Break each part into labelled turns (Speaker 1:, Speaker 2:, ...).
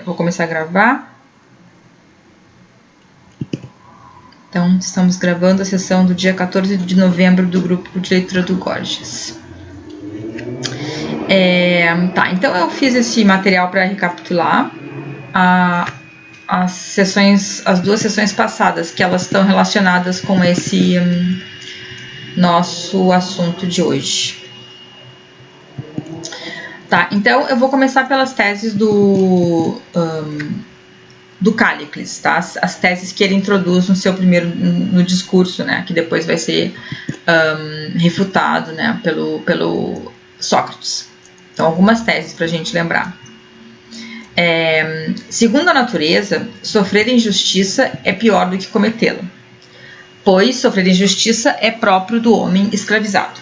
Speaker 1: Vou começar a gravar. Então, estamos gravando a sessão do dia 14 de novembro do grupo de leitura do Gorgias. Então eu fiz esse material para recapitular as duas sessões passadas, que elas estão relacionadas com esse nosso assunto de hoje. Tá, então eu vou começar pelas teses do Cállicles, tá? As teses que ele introduz no seu no discurso, né? Que depois vai ser refutado, né? Pelo Sócrates. Então, algumas teses para a gente lembrar. Segundo a natureza, sofrer injustiça é pior do que cometê-la, pois sofrer injustiça é próprio do homem escravizado.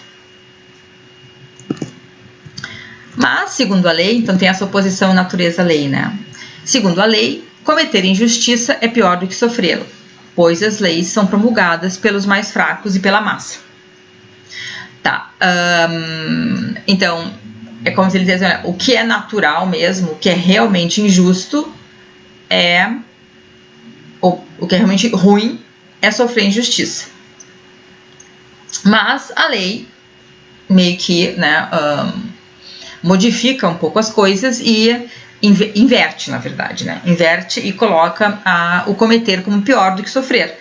Speaker 1: Mas, segundo a lei, então tem essa oposição natureza-lei, né? Segundo a lei, cometer injustiça é pior do que sofrê-la, pois as leis são promulgadas pelos mais fracos e pela massa. Tá, então, é como se ele dissesse, olha, o que é natural mesmo, o que é realmente injusto o que é realmente ruim é sofrer injustiça. Mas a lei meio que, né, modifica um pouco as coisas e inverte, na verdade, né? Inverte e coloca o cometer como pior do que sofrer.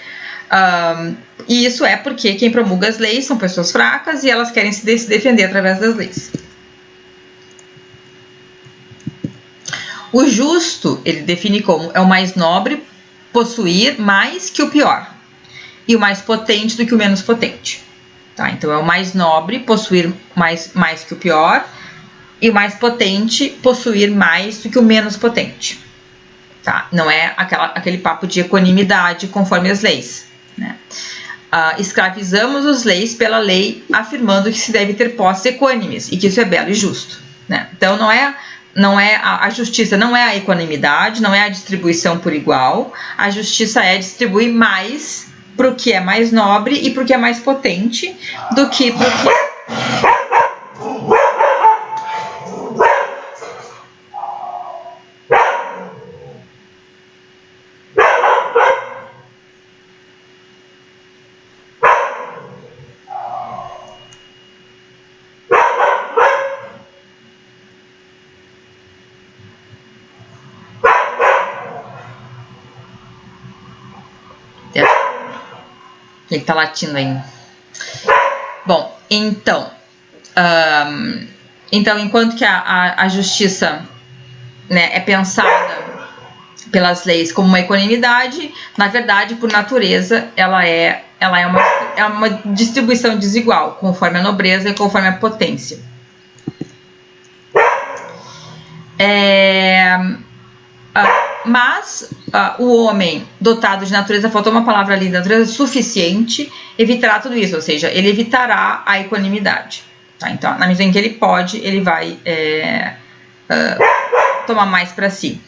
Speaker 1: E isso é porque quem promulga as leis são pessoas fracas e elas querem se defender através das leis. O justo, ele define como é o mais nobre possuir mais que o pior e o mais potente do que o menos potente. Tá? Então, é o mais nobre possuir mais que o pior e o mais potente possuir mais do que o menos potente. Tá? Não é aquele papo de equanimidade conforme as leis. Né? Escravizamos as leis pela lei, afirmando que se deve ter posses equânimes e que isso é belo e justo. Né? Então, não é a justiça, não é a equanimidade, não é a distribuição por igual. A justiça é distribuir mais para o que é mais nobre e para o que é mais potente do que para o que... Ele tá latindo ainda. Bom, então, enquanto que a justiça, né, é pensada pelas leis como uma equanimidade, na verdade, por natureza, ela é uma distribuição desigual, conforme a nobreza e conforme a potência. Mas o homem dotado de natureza, faltou uma palavra ali, natureza suficiente, evitará tudo isso, ou seja, ele evitará a equanimidade. Tá? Então, na medida em que ele pode, ele vai tomar mais para si.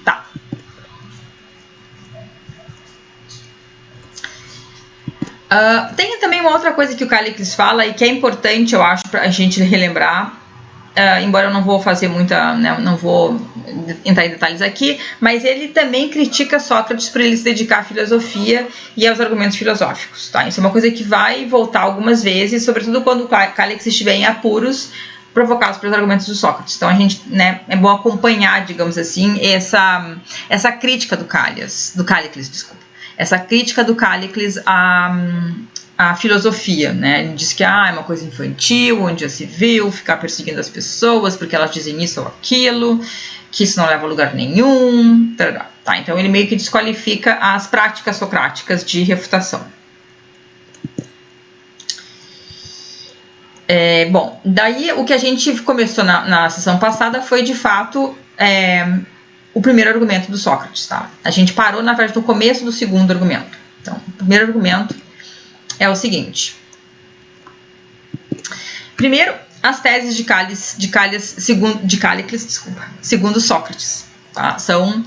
Speaker 1: Tá. Tem também uma outra coisa que o Cállicles fala e que é importante, eu acho, para a gente relembrar, embora eu não vou fazer muita, né, não vou entrar em detalhes aqui, mas ele também critica Sócrates por ele se dedicar à filosofia e aos argumentos filosóficos. Tá? Isso é uma coisa que vai voltar algumas vezes, sobretudo quando o Cállicles estiver em apuros provocados pelos argumentos de Sócrates. Então, a gente, né, é bom acompanhar, digamos assim, essa crítica do Cállicles, desculpa. Essa crítica do Cállicles à filosofia, né? Ele diz que é uma coisa infantil, onde já se viu ficar perseguindo as pessoas porque elas dizem isso ou aquilo, que isso não leva a lugar nenhum, tá? Então ele meio que desqualifica as práticas socráticas de refutação. Bom, daí o que a gente começou na sessão passada foi de fato o primeiro argumento do Sócrates, tá? A gente parou, na verdade, no começo do segundo argumento. Então, o primeiro argumento é o seguinte. Primeiro, as teses de Cállicles, segundo Sócrates, tá? São,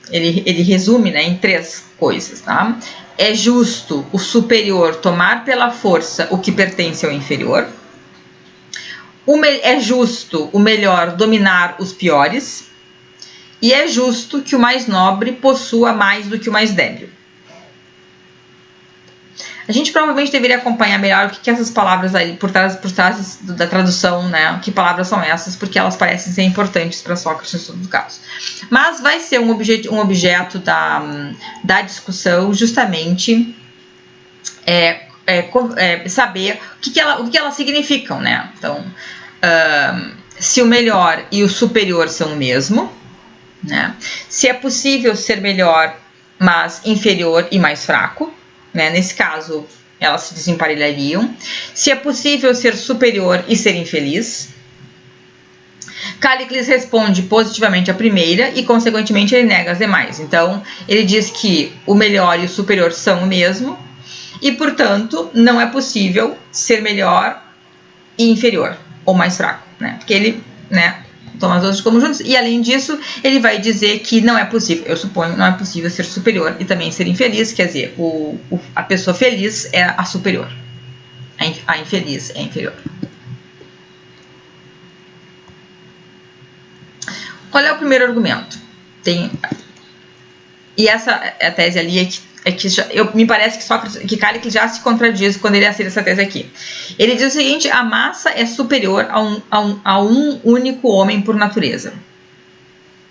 Speaker 1: ele resume, né, em 3 coisas, tá? é justo o superior tomar pela força o que pertence ao inferior. É justo o melhor dominar os piores. E é justo que o mais nobre possua mais do que o mais débil. A gente provavelmente deveria acompanhar melhor o que essas palavras aí, por trás da tradução, né? Que palavras são essas, porque elas parecem ser importantes para Sócrates no caso. Mas vai ser um objeto da discussão justamente saber o que elas significam, né? Então, se o melhor e o superior são o mesmo, né? Se é possível ser melhor, mas inferior e mais fraco, né? Nesse caso, elas se desemparelhariam. Se é possível ser superior e ser infeliz. Cállicles responde positivamente à primeira e, consequentemente, ele nega as demais. Então, ele diz que o melhor e o superior são o mesmo e, portanto, não é possível ser melhor e inferior ou mais fraco, né? Porque ele, né, toma as duas como juntos, e além disso ele vai dizer que não é possível, eu suponho, não é possível ser superior e também ser infeliz, quer dizer, a pessoa feliz é a superior, a infeliz é a inferior. Qual é o primeiro argumento? E essa a tese ali me parece que Cállicles já se contradiz quando ele aceita essa tese aqui. Ele diz o seguinte: a massa é superior a um único homem por natureza.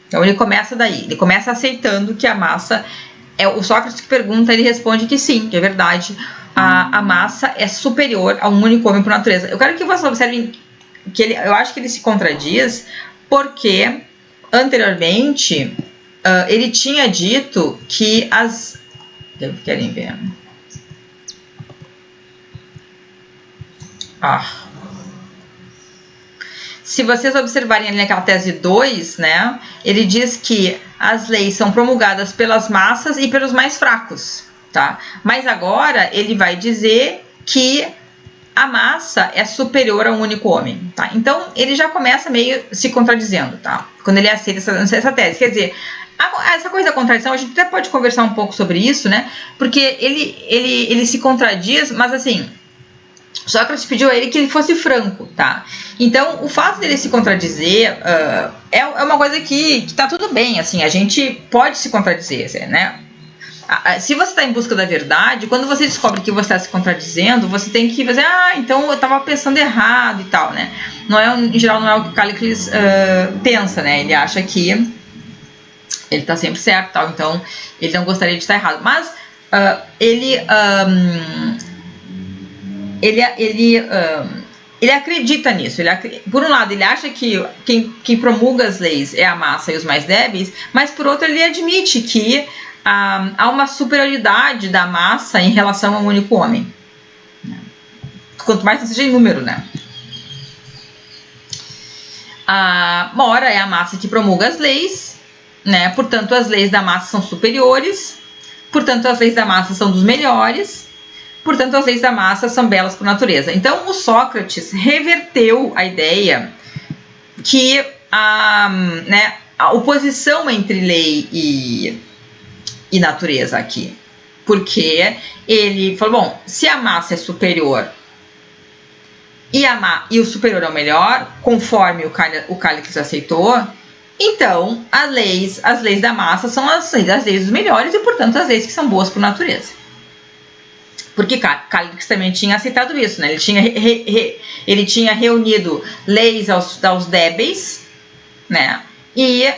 Speaker 1: Então ele começa daí, ele começa aceitando que a massa o Sócrates que pergunta, ele responde que sim, que é verdade, a massa é superior a um único homem por natureza. Eu quero que vocês observem que eu acho que ele se contradiz porque anteriormente ele tinha dito que querem ver? Se vocês observarem ali naquela tese 2, né, ele diz que as leis são promulgadas pelas massas e pelos mais fracos, tá? Mas agora ele vai dizer que a massa é superior a um único homem, tá? Então ele já começa meio se contradizendo, tá? Quando ele aceita essa tese, quer dizer, essa coisa da contradição, a gente até pode conversar um pouco sobre isso, né? Porque ele se contradiz, mas assim, Sócrates pediu a ele que ele fosse franco, tá? Então, o fato dele se contradizer é uma coisa que tá tudo bem, assim, a gente pode se contradizer, né? Se você está em busca da verdade, quando você descobre que você está se contradizendo, você tem que fazer, então eu estava pensando errado e tal, né? Em geral, não é o que o Cállicles pensa, né? Ele acha que ele está sempre certo, tal, então ele não gostaria de estar errado. Mas ele acredita nisso. Por um lado, ele acha que quem promulga as leis é a massa e os mais débeis, mas por outro, ele admite que há uma superioridade da massa em relação a um único homem. Quanto mais seja em número, né? Ora, é a massa que promulga as leis, né? Portanto, as leis da massa são superiores, portanto, as leis da massa são dos melhores, portanto, as leis da massa são belas por natureza. Então, o Sócrates reverteu a ideia que a oposição entre lei e natureza aqui. Porque ele falou, bom, se a massa é superior e o superior é o melhor, conforme o Cállicles aceitou, então as leis da massa são as leis dos melhores e, portanto, as leis que são boas por natureza. Porque Cállicles também tinha aceitado isso, né? Ele tinha reunido leis aos débeis, né? E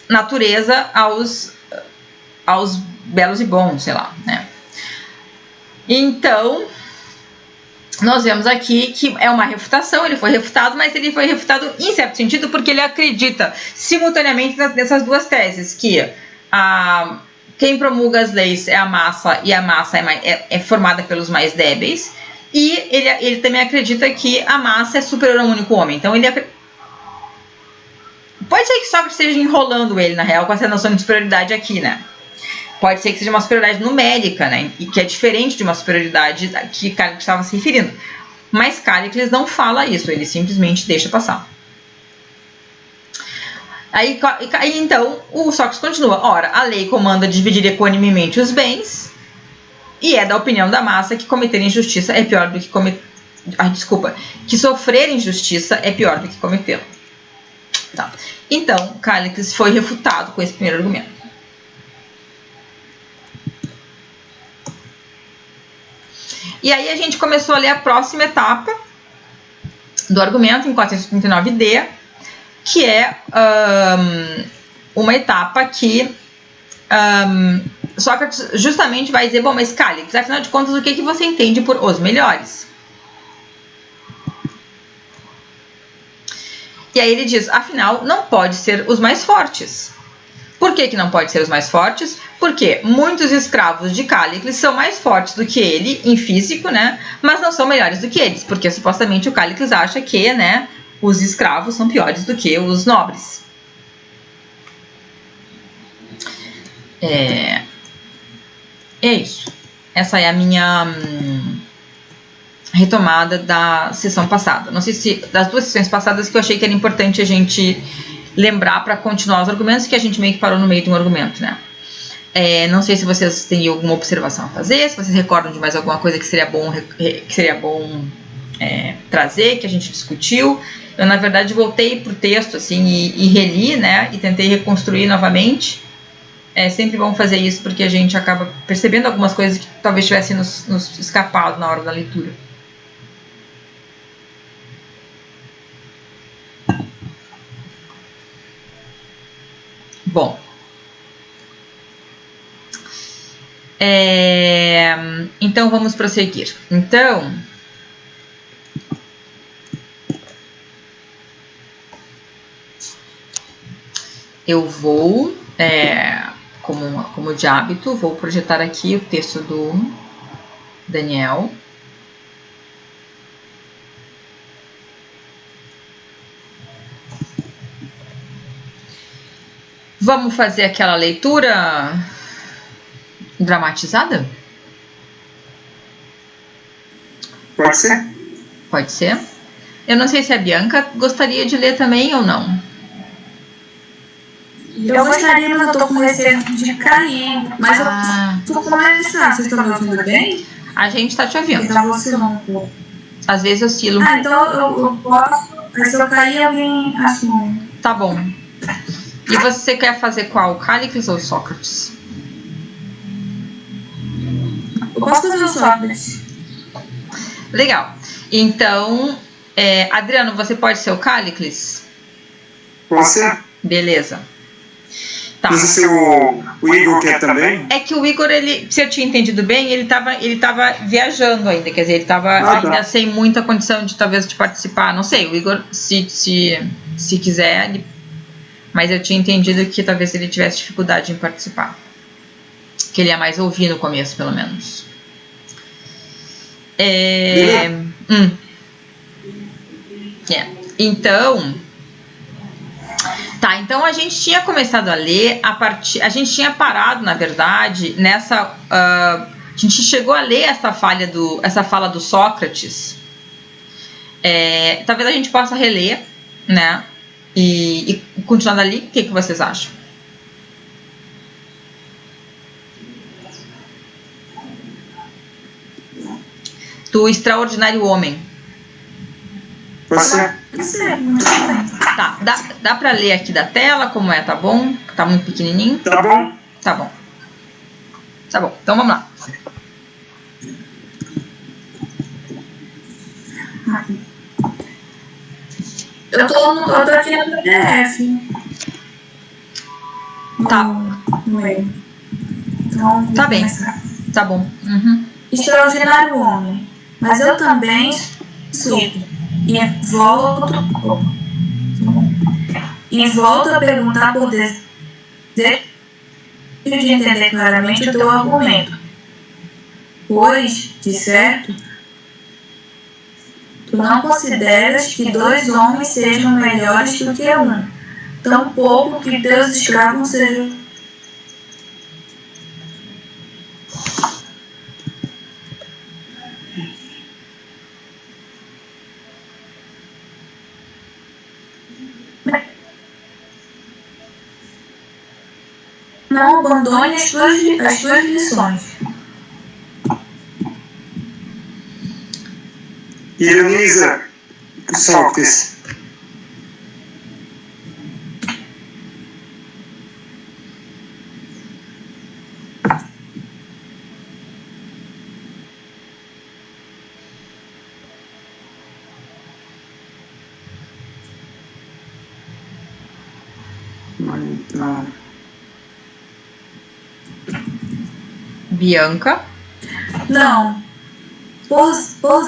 Speaker 1: natureza aos belos e bons, sei lá, né? Então, nós vemos aqui que é uma refutação, ele foi refutado, mas ele foi refutado em certo sentido porque ele acredita simultaneamente nessas duas teses, que quem promulga as leis é a massa e a massa é formada pelos mais débeis, e ele também acredita que a massa é superior a um único homem. Então pode ser que Sócrates esteja enrolando ele, na real, com essa noção de superioridade aqui, né? Pode ser que seja uma superioridade numérica, né? E que é diferente de uma superioridade que Cállicles estava se referindo. Mas Cállicles não fala isso, ele simplesmente deixa passar. Aí então o Sócrates continua. Ora, a lei comanda dividir equanimemente os bens e é da opinião da massa que cometer injustiça é pior do que que sofrer injustiça é pior do que cometê-la. Tá. Então, Cállicles foi refutado com esse primeiro argumento. E aí a gente começou a ler a próxima etapa do argumento, em 439D, que é uma etapa que Sócrates justamente vai dizer, bom, mas Cállicles, afinal de contas, o que você entende por os melhores? E aí ele diz, afinal, não pode ser os mais fortes. Por que não pode ser os mais fortes? Porque muitos escravos de Cállicles são mais fortes do que ele, em físico, né? Mas não são melhores do que eles, porque supostamente o Cállicles acha que, né, os escravos são piores do que os nobres. É isso. Essa é a minha retomada da sessão passada. Não sei se das duas sessões passadas que eu achei que era importante a gente lembrar para continuar os argumentos, que a gente meio que parou no meio de um argumento, né? Não sei se vocês têm alguma observação a fazer, se vocês recordam de mais alguma coisa que seria bom trazer, que a gente discutiu. Eu, na verdade, voltei pro texto assim, e reli, né? E tentei reconstruir novamente. É sempre bom fazer isso, porque a gente acaba percebendo algumas coisas que talvez tivessem nos escapado na hora da leitura. Bom, então vamos prosseguir. Então, eu vou, como de hábito, vou projetar aqui o texto do Daniel. Vamos fazer aquela leitura dramatizada?
Speaker 2: Pode ser?
Speaker 1: Pode ser. Eu não sei se a Bianca gostaria de ler também ou não.
Speaker 3: Eu gostaria, mas eu tô com receio de cair. Mas eu tô começando. Vocês estão me ouvindo bem?
Speaker 1: A gente tá te ouvindo.
Speaker 3: Tá oscilando um pouco.
Speaker 1: Às vezes oscila.
Speaker 3: Então eu posso. Mas se eu cair, alguém assume.
Speaker 1: Tá bom. E você quer fazer qual? Cállicles ou Sócrates?
Speaker 3: Eu posso fazer o Sócrates.
Speaker 1: Legal. Então, Adriano, você pode ser o Cállicles?
Speaker 2: Pode ser.
Speaker 1: Beleza. Tá.
Speaker 2: Não sei se o Igor quer também.
Speaker 1: É que o Igor, se eu tinha entendido bem, ele tava viajando ainda, quer dizer, ele tava ainda sem muita condição de talvez de participar. Não sei, o Igor, se quiser, mas eu tinha entendido que talvez ele tivesse dificuldade em participar. Que ele ia mais ouvir no começo, pelo menos. Então, então a gente tinha começado a ler a gente tinha parado, na verdade, nessa a gente chegou a ler essa fala do Sócrates. Talvez a gente possa reler, né? E continuar dali. O que vocês acham? Do Extraordinário Homem.
Speaker 2: Pode ser.
Speaker 1: Tá, dá pra ler aqui da tela como tá bom? Tá muito pequenininho?
Speaker 2: Tá bom.
Speaker 1: Tá bom. Tá bom, então vamos lá.
Speaker 3: Eu tô aqui no PDF.
Speaker 1: Tá.
Speaker 3: Então,
Speaker 1: tá bem. Tá bom. Uhum.
Speaker 3: Extraordinário homem. Mas eu também sou. E volto a perguntar por desejo de entender claramente o teu argumento. Pois, de certo, tu não consideras que 2 homens sejam melhores do que um, tampouco que teus escravos sejam. Não abandone as suas lições.
Speaker 2: Ironiza, Sócrates. Então,
Speaker 1: Bianca.
Speaker 3: Não. Por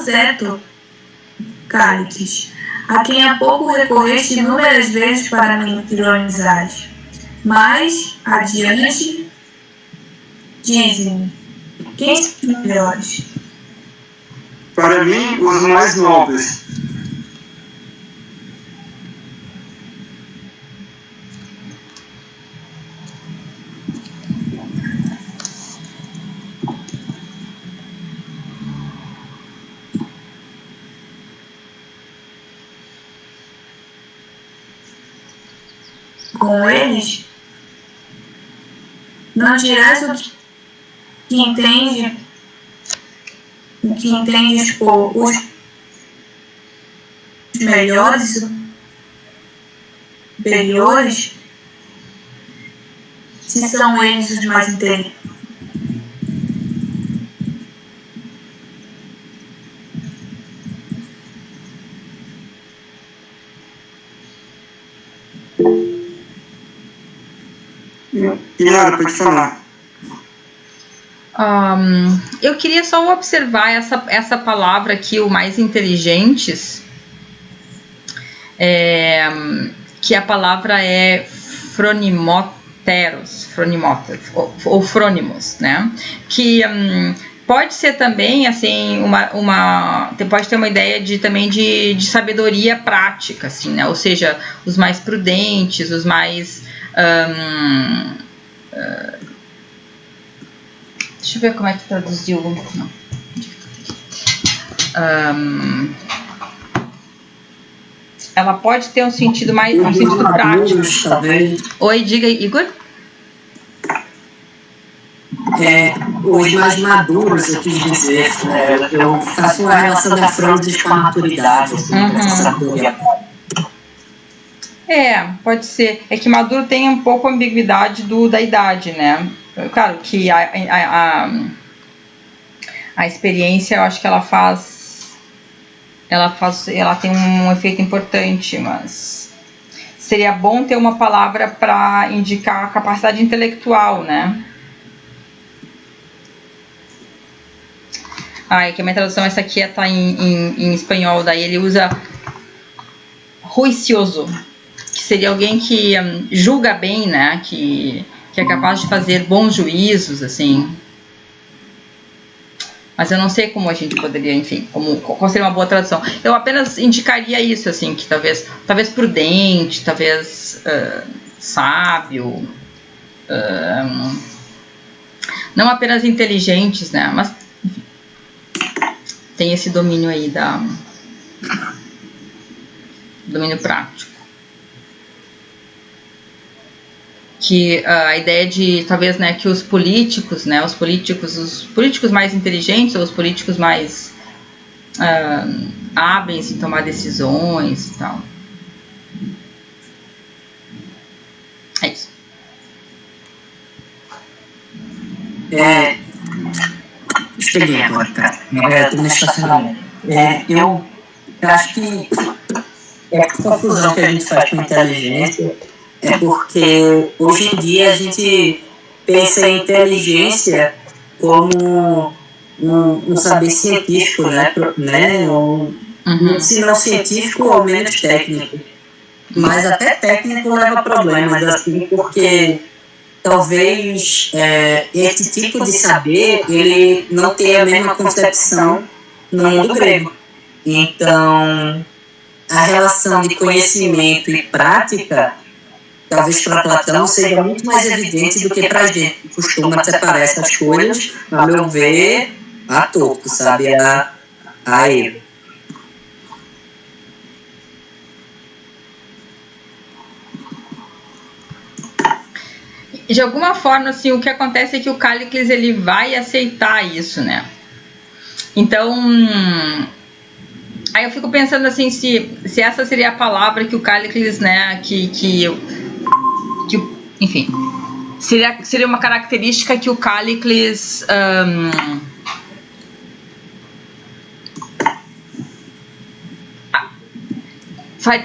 Speaker 3: certo, Cálices, a quem há pouco recorreste inúmeras vezes para me ironizares. Mas, adiante, dize-me, quem são os melhores?
Speaker 2: para mim, os mais nobres.
Speaker 3: Com eles, não dirás que entende, o que entendes por os melhores, superiores, se são eles os mais inteligentes.
Speaker 2: Yara, pode falar.
Speaker 1: Eu queria só observar essa palavra aqui, o mais inteligentes, que a palavra é fronimoteros, ou frônimos, né? Que pode ser também, assim, pode ter uma ideia também de sabedoria prática, assim, né? Ou seja, os mais prudentes, os mais... deixa eu ver como é que traduziu. Não. Ela pode ter um sentido mais prático.
Speaker 4: Talvez.
Speaker 1: Oi, diga, Igor.
Speaker 4: Os mais maduros, eu quis dizer. Eu faço uma relação da Francis com a maturidade, assim, essa sabedoria.
Speaker 1: Pode ser. É que maduro tem um pouco a ambiguidade da idade, né? Claro que a experiência, eu acho que ela tem um efeito importante, mas seria bom ter uma palavra para indicar a capacidade intelectual, né? É que a minha tradução, essa aqui tá em espanhol, daí ele usa juicioso, que seria alguém que julga bem, né? Que é capaz de fazer bons juízos, assim. Mas eu não sei como a gente poderia, enfim, qual seria uma boa tradução. Eu apenas indicaria isso, assim, que talvez prudente, talvez sábio, não apenas inteligentes, né? Mas enfim, tem esse domínio aí domínio prático. Que a ideia de, talvez, né, que os políticos mais inteligentes, ou os políticos mais hábeis em tomar decisões e tal. É isso.
Speaker 4: Cheguei agora, cara. Estou no estacionamento. Eu acho que a confusão que a gente faz com inteligência é porque hoje em dia a gente pensa em inteligência como um saber científico, né? Se não científico ou menos técnico. Mas até técnico leva problemas, assim, porque talvez esse tipo de saber ele não tenha a mesma concepção no mundo grego. Então, a relação de conhecimento e prática, talvez para Platão seja muito mais evidente do que para a gente, que costuma separar essas coisas, a meu ver, a torto, sabe? A erro.
Speaker 1: de alguma forma, assim, o que acontece é que o Cállicles ele vai aceitar isso, né? Então, aí eu fico pensando assim, se essa seria a palavra que o Cállicles, né, enfim, seria uma característica que o Cállicles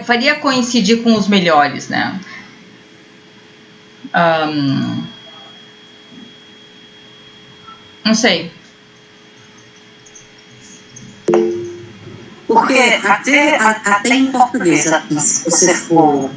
Speaker 1: faria coincidir com os melhores, né? Não sei.
Speaker 4: Porque até em português, se você for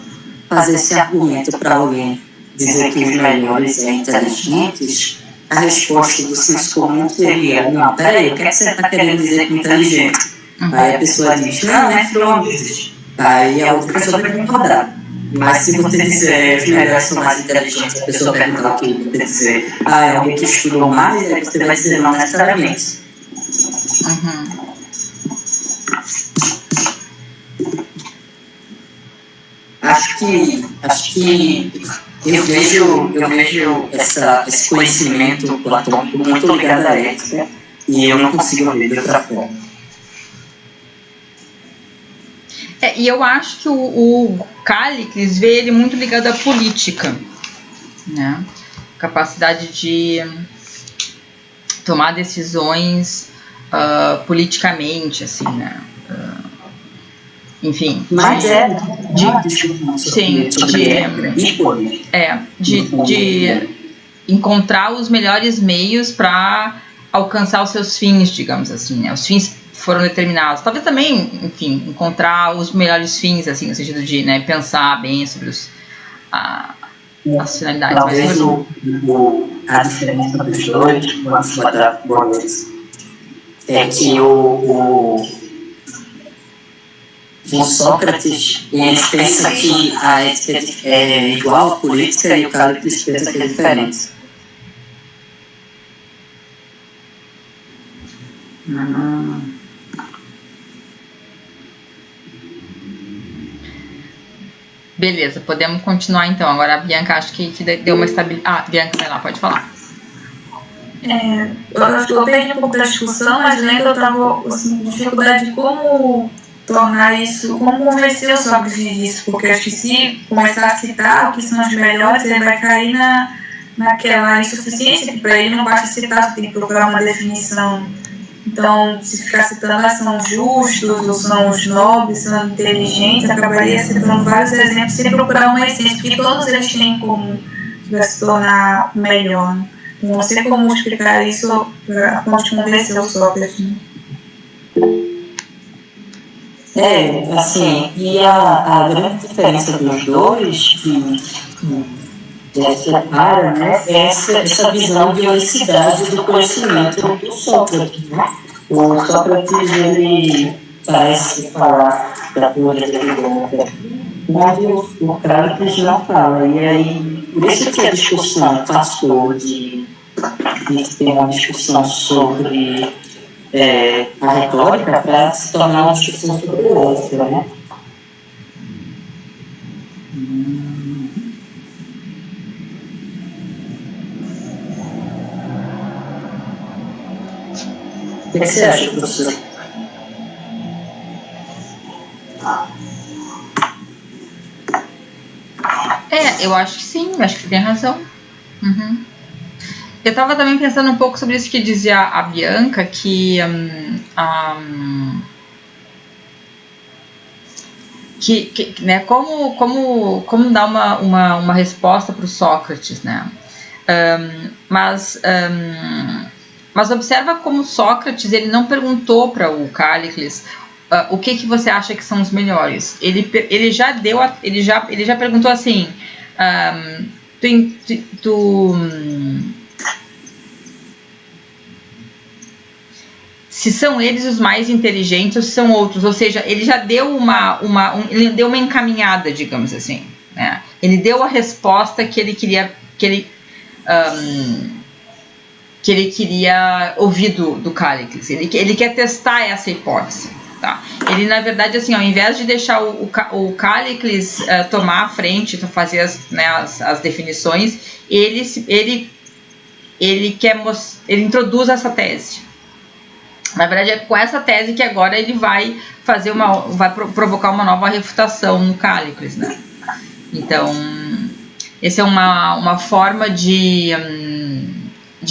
Speaker 4: fazer esse argumento para alguém dizer que os melhores são inteligentes, a resposta do senso comum seria: não, peraí, o que é que você está querendo dizer com inteligente? Aí a pessoa diz: não, é Flores. Aí a outra pessoa vai concordar. Mas se você disser os melhores são mais inteligentes, a pessoa perguntar o que você dizer: é alguém que estudou mais, aí você vai dizer não necessariamente. Acho que eu vejo esse conhecimento platônico muito ligado à ética e eu não consigo ver de outra forma.
Speaker 1: E eu acho que o Cállicles vê ele muito ligado à política, né? Capacidade de tomar decisões politicamente, assim, né? Enfim.
Speaker 4: Mas
Speaker 1: de encontrar os melhores meios para alcançar os seus fins, digamos assim, né? Os fins foram determinados. Talvez também, enfim, encontrar os melhores fins, assim, no sentido de, né, pensar bem sobre as finalidades.
Speaker 4: Talvez a diferença dos dois, quando se trata é que o Sócrates ele pensa que a ética é igual à política e o Cállicles pensa que é diferente.
Speaker 1: Beleza, podemos continuar então. Agora a Bianca acho que deu uma estabilidade. Bianca, vai lá, pode falar.
Speaker 3: Eu perdi um pouco da discussão, mas lembro eu estava assim, dificuldade de como tornar isso, como convencer o Sócrates disso, porque acho que se começar a citar o que são os melhores, ele vai cair naquela insuficiência, que para ele não basta citar, tem que procurar uma definição. Então, se ficar citando são justos, ou são os nobres, são inteligentes, acabaria citando vários exemplos sem procurar uma essência, porque todos eles têm em comum que vai se tornar melhor. Não sei como explicar isso a ponto de convencer o Sócrates. Né?
Speaker 4: Assim, e a grande diferença dos dois, que separa, né, é essa visão de unicidade do conhecimento do Sócrates, né? O Sócrates, ele parece falar da teoria da vida, mas o Cállicles não fala, e aí, por isso que a discussão passou de ter uma discussão sobre a retórica para se tornar uma discussão sobre ética, né? O que você acha, professor?
Speaker 1: Eu acho que sim, acho que tem razão. Eu estava também pensando um pouco sobre isso que dizia a Bianca, que né, como dar uma resposta para o Sócrates, né? Mas observa como Sócrates ele não perguntou para o Cállicles o que você acha que são os melhores. Ele já perguntou assim, se são eles os mais inteligentes ou se são outros, ou seja, ele já deu ele deu uma encaminhada, digamos assim, né? Ele deu a resposta que ele queria ouvir do Cállicles. Ele quer testar essa hipótese, Tá. Ele, na verdade, assim, ao invés de deixar o Cállicles tomar a frente, fazer as definições, ele introduz essa tese. Na verdade, é com essa tese que agora ele vai provocar uma nova refutação no Cállicles, né? Então, essa é uma forma de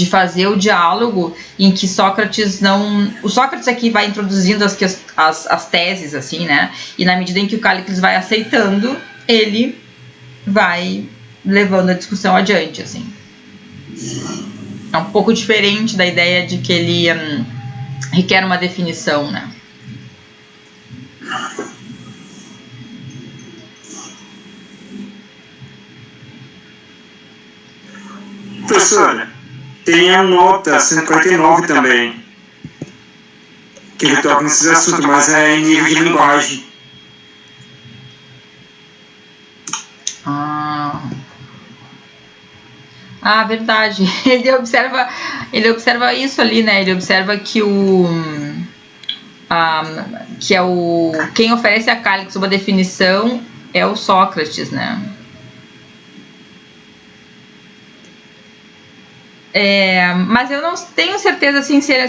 Speaker 1: fazer o diálogo em que Sócrates não... O Sócrates aqui vai introduzindo as teses, assim, né? E na medida em que o Cállicles vai aceitando, ele vai levando a discussão adiante, assim. É um pouco diferente da ideia de que ele requer uma definição, né?
Speaker 2: Professora, tem a nota 149 também, que ele toca nesses assuntos, mas é em nível de linguagem.
Speaker 1: Verdade. Ele observa isso ali, né? Ele observa que quem oferece a Cállicles uma definição é o Sócrates, né? Mas eu não tenho certeza assim, se é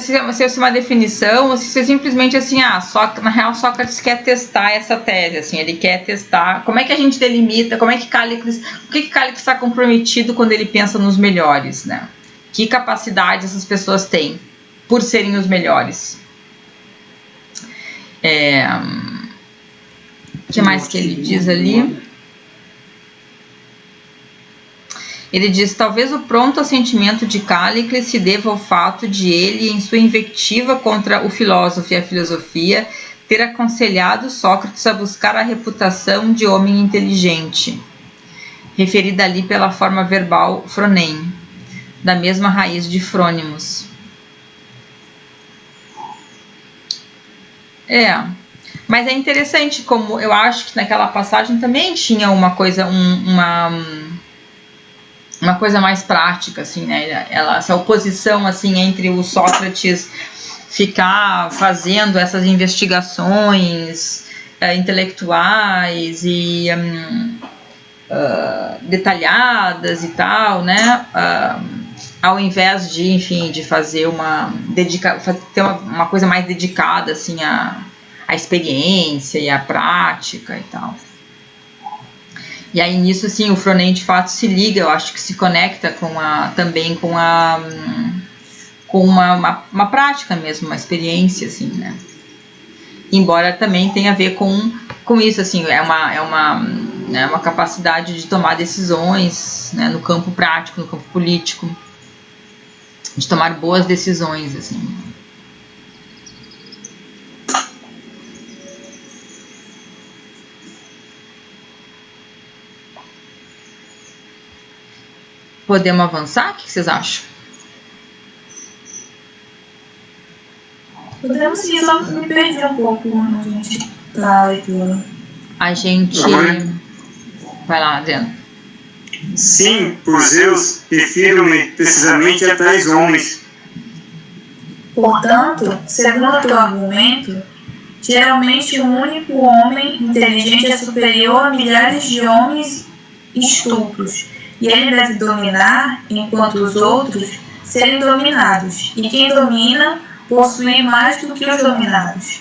Speaker 1: uma definição ou se é simplesmente assim, na real Sócrates quer testar essa tese, assim, ele quer testar como é que a gente delimita, por que Cállicles está comprometido quando ele pensa nos melhores, né? Que capacidade essas pessoas têm por serem os melhores. O que mais que ele diz ali? Ele diz, talvez o pronto assentimento de Cállicles se deva ao fato de ele, em sua invectiva contra o filósofo e a filosofia, ter aconselhado Sócrates a buscar a reputação de homem inteligente, referida ali pela forma verbal fronem, da mesma raiz de frônimos. Mas é interessante como eu acho que naquela passagem também tinha uma coisa, uma coisa mais prática, assim, né? Essa oposição, assim, entre o Sócrates ficar fazendo essas investigações intelectuais e detalhadas e tal, né? Ao invés de, enfim, de fazer ter uma coisa mais dedicada, assim, à experiência e à prática e tal. E aí nisso, assim, o Fronem de fato se liga, eu acho que se conecta também com uma prática mesmo, uma experiência, assim, né? Embora também tenha a ver com isso, assim, é uma capacidade de tomar decisões, né, no campo prático, no campo político, de tomar boas decisões, assim. Podemos avançar? O que vocês acham?
Speaker 3: Podemos sim, só me perdi um pouco quando a gente tá leitura.
Speaker 1: A gente... Vai lá, Adriano.
Speaker 2: Sim, por Zeus, refiro-me precisamente a tais homens.
Speaker 3: Portanto, segundo o teu argumento, geralmente um único homem inteligente é superior a milhares de homens estúpidos, e ele deve dominar, enquanto os outros serem dominados, e quem domina possui mais do que os dominados.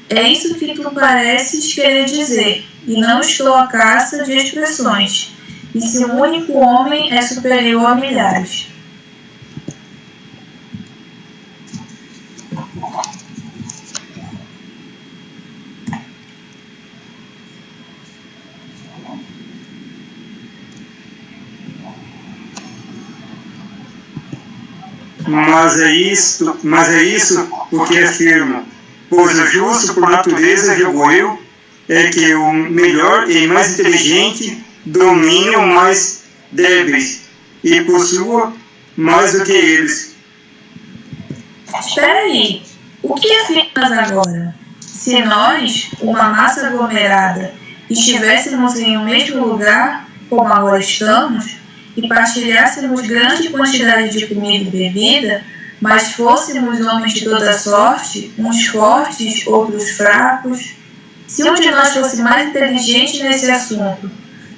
Speaker 3: É isso que tu pareces querer dizer, e não estou à caça de expressões, e se um único homem é superior a milhares.
Speaker 2: Mas é isso o que afirmo, pois o justo por natureza, julgo eu, é que o melhor e mais inteligente domine os mais débeis e possua mais do que eles.
Speaker 3: Espera aí, o que afirmas agora? Se nós, uma massa aglomerada, estivéssemos em um mesmo lugar, como agora estamos, e partilhássemos grande quantidade de comida e bebida, mas fôssemos homens de toda sorte, uns fortes, outros fracos, se um de nós fosse mais inteligente nesse assunto,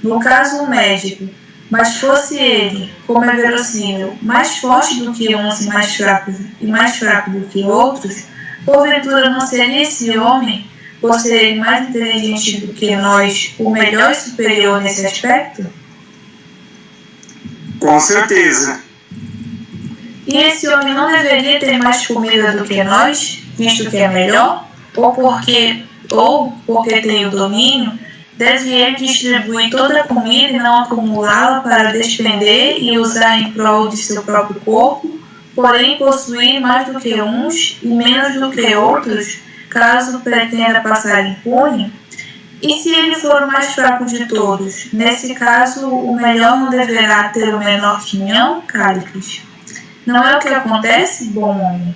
Speaker 3: no caso um médico, mas fosse ele, como é verossímil, mais forte do que uns e mais fraco do que outros, porventura não seria esse homem, por ser ele mais inteligente do que nós, o melhor e superior nesse aspecto?
Speaker 2: Com certeza.
Speaker 3: E esse homem não deveria ter mais comida do que nós, visto que é melhor? Ou porque tem o domínio, deve ele distribuir toda a comida e não acumulá-la para despender e usar em prol de seu próprio corpo, porém possuir mais do que uns e menos do que outros, caso pretenda passar impune? E se ele for o mais fraco de todos, nesse caso o melhor não deverá ter o menor quinhão, Cállicles? Não é o que acontece, bom homem?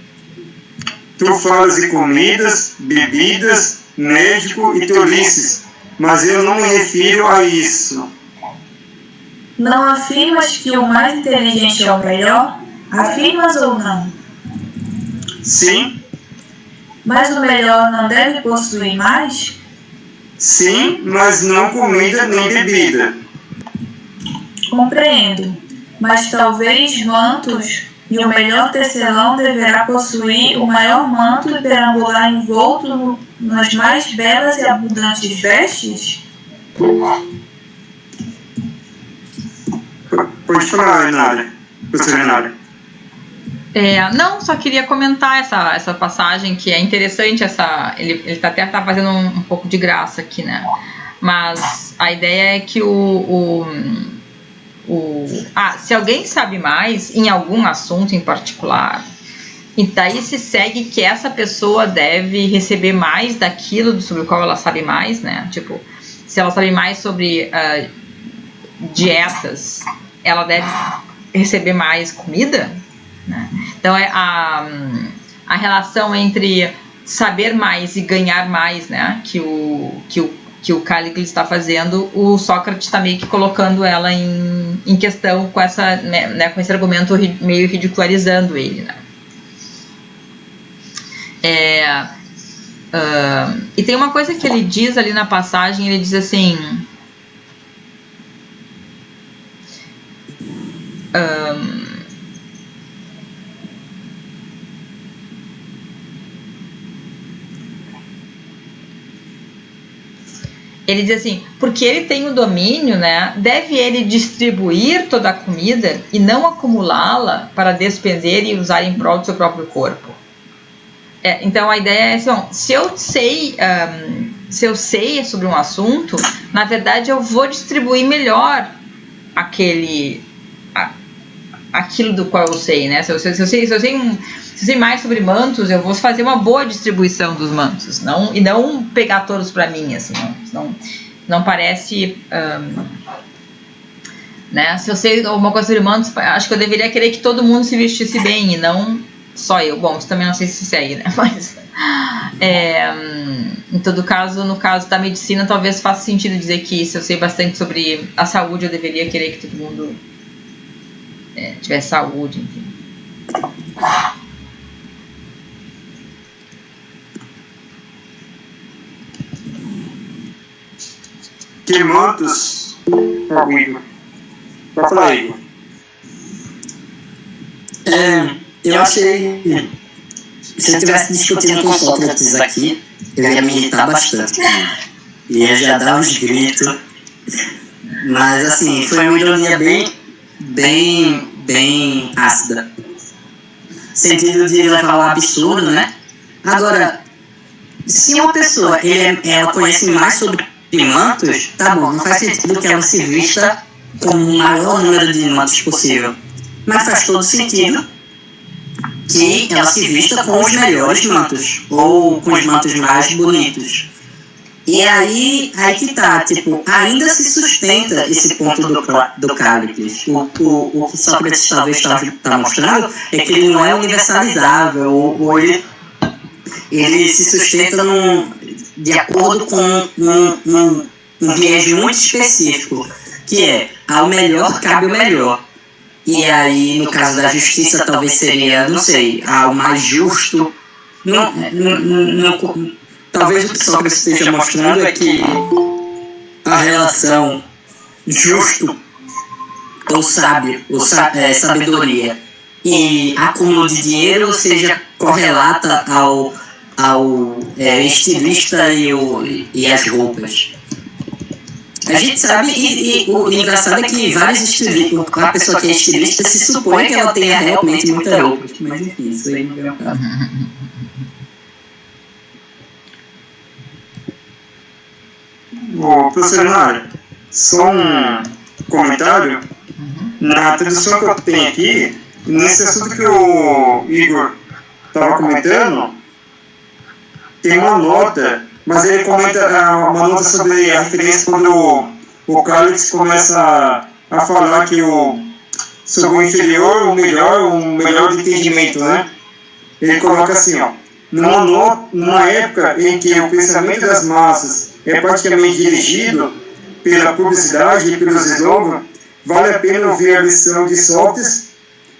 Speaker 2: Tu falas de comidas, bebidas, médico e tolices, mas eu não me refiro a isso.
Speaker 3: Não afirmas que o mais inteligente é o melhor? Afirmas ou não?
Speaker 2: Sim.
Speaker 3: Mas o melhor não deve possuir mais?
Speaker 2: Sim, mas não comida nem bebida.
Speaker 3: Compreendo. Mas talvez mantos, e o melhor tecelão deverá possuir o maior manto e perambular envolto nas mais belas e abundantes vestes?
Speaker 2: Pode falar, Renália. Professor Renália.
Speaker 1: Não, só queria comentar essa passagem, que é interessante. Ele até tá fazendo um pouco de graça aqui, né? Mas a ideia é que se alguém sabe mais em algum assunto em particular, e daí se segue que essa pessoa deve receber mais daquilo sobre o qual ela sabe mais, né? Tipo, se ela sabe mais sobre dietas, ela deve receber mais comida, né? Então a relação entre saber mais e ganhar mais, né? Que o Cállicles está fazendo, o Sócrates está meio que colocando ela em questão com essa, né, com esse argumento meio ridicularizando ele, né? E tem uma coisa que ele diz ali na passagem, ele diz assim: ele diz assim, porque ele tem o domínio, né, deve ele distribuir toda a comida e não acumulá-la para despender e usar em prol do seu próprio corpo. Então a ideia é assim, bom, se eu sei sobre um assunto, na verdade eu vou distribuir melhor aquilo do qual eu sei, né? Se eu sei mais sobre mantos, eu vou fazer uma boa distribuição dos mantos, e não pegar todos para mim, assim, não parece, né? Se eu sei alguma coisa sobre mantos, acho que eu deveria querer que todo mundo se vestisse bem e não só eu. Bom, isso também não sei se segue, né? Mas em todo caso, no caso da medicina, talvez faça sentido dizer que se eu sei bastante sobre a saúde, eu deveria querer que todo mundo tivesse saúde, enfim.
Speaker 2: Que mantos? Igor. Pode falar, Igor.
Speaker 4: Eu achei. Se eu estivesse discutindo com Sócrates aqui, eu ia me irritar bastante. Ia já dar uns gritos. Mas, assim, foi uma ironia bem ácida. Sentido de levar ao absurdo, né? Agora, se uma pessoa ela conhece mais sobre mantos, tá bom, não faz sentido que ela se vista com o maior número de mantos possível. Mas faz todo sentido que ela se vista com os melhores mantos, ou com os mantos mais bonitos. E aí que tá, tipo, ainda se sustenta esse ponto do Cállicles. O que Sócrates talvez está mostrando é que ele não é universalizável, ou ele se sustenta de acordo com um viés muito específico, que é ao melhor cabe o melhor. E aí, no caso da justiça, talvez seria, não sei, o mais justo. Talvez o que Sócrates esteja mostrando é que a relação justo ou sábio, ou sabedoria e acúmulo de dinheiro seja correlata ao estilista e as roupas. A gente sabe, e o engraçado é que vários estilistas, a pessoa que é estilista se supõe que ela tenha realmente muita roupa. Mas enfim, isso aí não é o caso.
Speaker 2: Ô, professor Nara, só um comentário. Na tradução que eu tenho aqui, nesse assunto que o Igor estava comentando, tem uma nota, mas ele comenta uma nota sobre a referência quando o Cálice começa a falar que sobre o inferior, o melhor de entendimento, né? Ele coloca assim, ó, numa época em que o pensamento das massas é praticamente dirigido pela publicidade e pelos slogans, vale a pena ouvir a lição de Sócrates.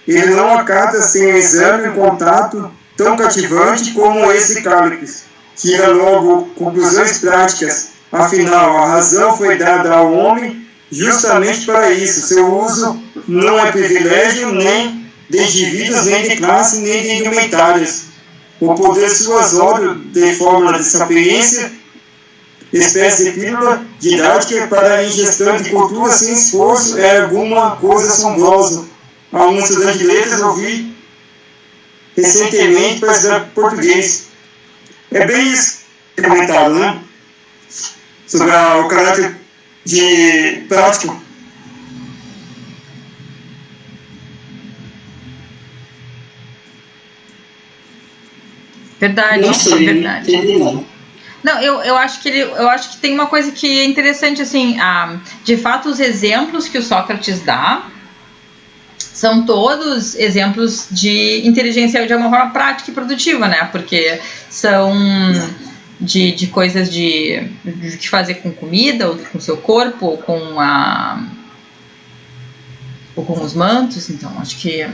Speaker 2: Ele não acata sem um exame e contato tão cativante como esse Cálice. Tira logo conclusões práticas. Afinal, a razão foi dada ao homem justamente para isso. Seu uso não é privilégio nem de indivíduos, nem de classe, nem de indumentárias. O poder suasório de fórmula de sapiência, espécie de pílula didática para a ingestão de cultura sem esforço, é alguma coisa assombrosa. A um estudante de letras ouvi recentemente para estudar português. É bem isso comentado, né? Sobre o caráter de prático.
Speaker 1: Verdade,
Speaker 4: Nossa,
Speaker 1: verdade. Não, eu acho que tem uma coisa que é interessante, assim, de fato os exemplos que o Sócrates dá são todos exemplos de inteligência de uma forma prática e produtiva, né? Porque são de coisas de fazer com comida, ou com seu corpo, ou com os mantos. Então, acho que,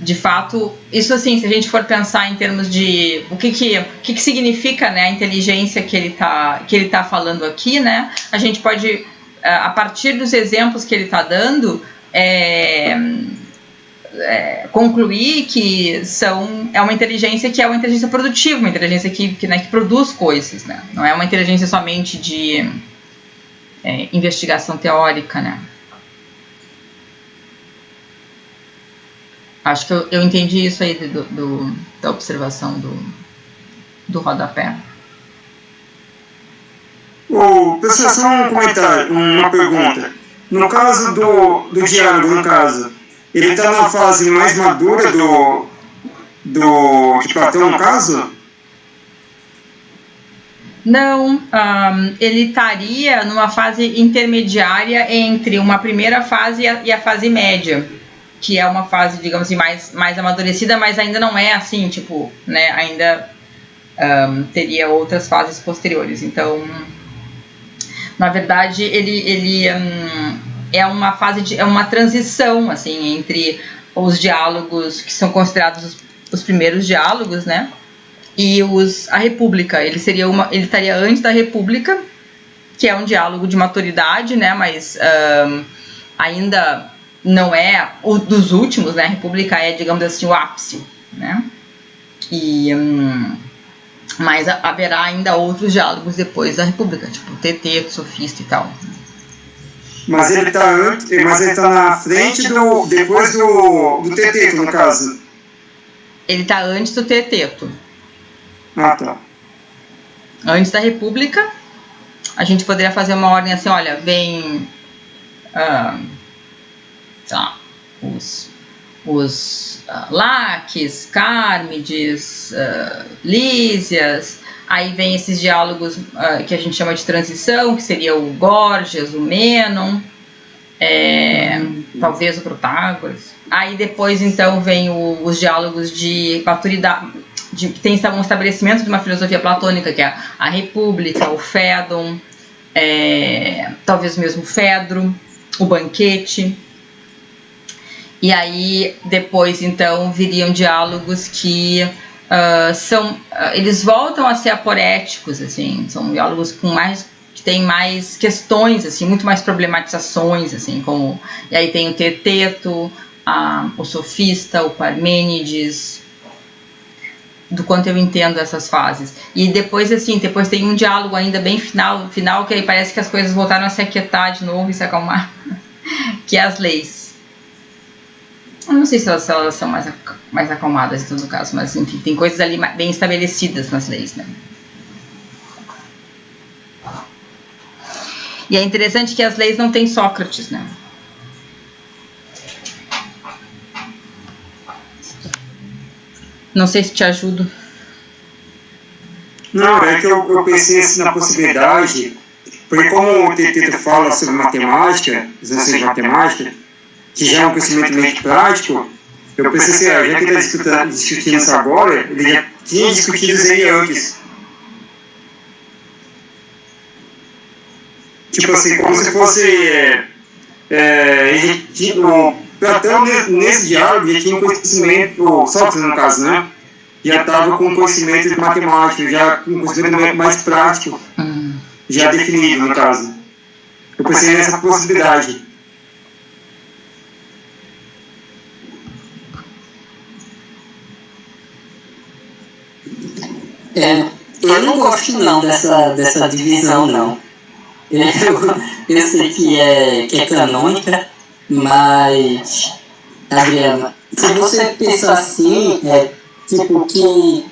Speaker 1: de fato, isso assim, se a gente for pensar em termos de o que significa, né, a inteligência que ele tá falando aqui, né? A gente pode, a partir dos exemplos que ele está dando, concluir que é uma inteligência que é uma inteligência produtiva, uma inteligência que produz coisas, né? Não é uma inteligência somente de investigação teórica, né? Acho que eu entendi isso aí da observação do rodapé.
Speaker 2: Pessoal, só um comentário, uma pergunta. No caso do diálogo, ele está na fase mais madura de Platão, no caso?
Speaker 1: Não, ele estaria numa fase intermediária entre uma primeira fase e a fase média, que é uma fase, digamos assim, mais amadurecida, mas ainda não é assim, tipo, né, ainda teria outras fases posteriores. Então, na verdade, ele é uma fase é uma transição, assim, entre os diálogos que são considerados os primeiros diálogos, né, e a República. Ele estaria antes da República, que é um diálogo de maturidade, né, mas ainda não é o dos últimos, né? A República é, digamos assim, o ápice, né? Mas haverá ainda outros diálogos depois da República, tipo Teteto, Sofista e tal.
Speaker 2: Mas ele está na frente depois do Teteto, no caso.
Speaker 1: Ele está antes do Teteto.
Speaker 2: Ah, tá.
Speaker 1: Antes da República, a gente poderia fazer uma ordem assim, olha, vem os Laques, Cármides, Lísias, aí vem esses diálogos que a gente chama de transição, que seria o Gorgias, o Mênon, talvez o Protágoras. Aí depois então vem os diálogos de maturidade, que tem um estabelecimento de uma filosofia platônica, que é a República, o Fédon, talvez mesmo o Fedro, o Banquete. E aí, depois, então, viriam diálogos que eles voltam a ser aporéticos, assim, são diálogos que tem mais questões, assim, muito mais problematizações, assim, como... E aí tem o Teeteto, o Sofista, o Parmênides, do quanto eu entendo essas fases. E depois, assim, depois tem um diálogo ainda bem final, que aí parece que as coisas voltaram a se aquietar de novo e se acalmar, que é as leis. Eu não sei se elas são mais acalmadas em todo caso, mas enfim, tem coisas ali bem estabelecidas nas leis, né? E é interessante que as leis não têm Sócrates, né? Não sei se te ajudo.
Speaker 2: Não, é que eu pensei assim, na possibilidade, porque como o Teeteto fala sobre matemática, os ensaios de matemática, que já é um conhecimento meio prático, eu pensei assim, já que ele está discutindo isso agora, ele já tinha discutido isso aí antes. Tipo assim, como se fosse... Platão, nesse diálogo, já tinha um conhecimento, Sócrates no caso, né? Já estava com conhecimento de matemática, já com conhecimento mais prático, já definido no caso. Eu pensei nessa possibilidade.
Speaker 4: Eu não gosto não dessa divisão não. Eu sei que é canônica, mas, Adriana, se você pensar assim, tipo que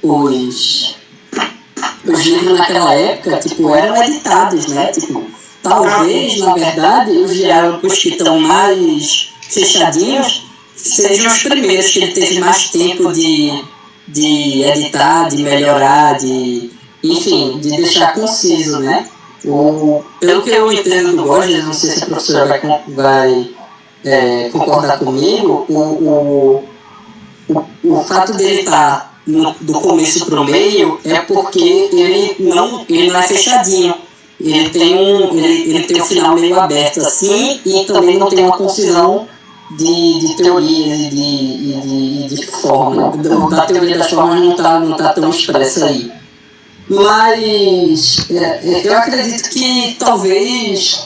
Speaker 4: os livros naquela época, tipo, eram editados, né? Tipo, talvez, na verdade, os diálogos que estão mais fechadinhos sejam os primeiros que ele teve mais tempo de editar, de melhorar, enfim, de deixar conciso, né? Pelo que eu entendo do Gorgias, não sei se a professora vai concordar comigo, o fato dele estar do começo para o meio é porque ele não é fechadinho. Ele tem um final meio aberto assim e também não tem uma concisão de teorias e de forma. Da teoria das formas não tá tão expressa aí. Mas eu acredito que talvez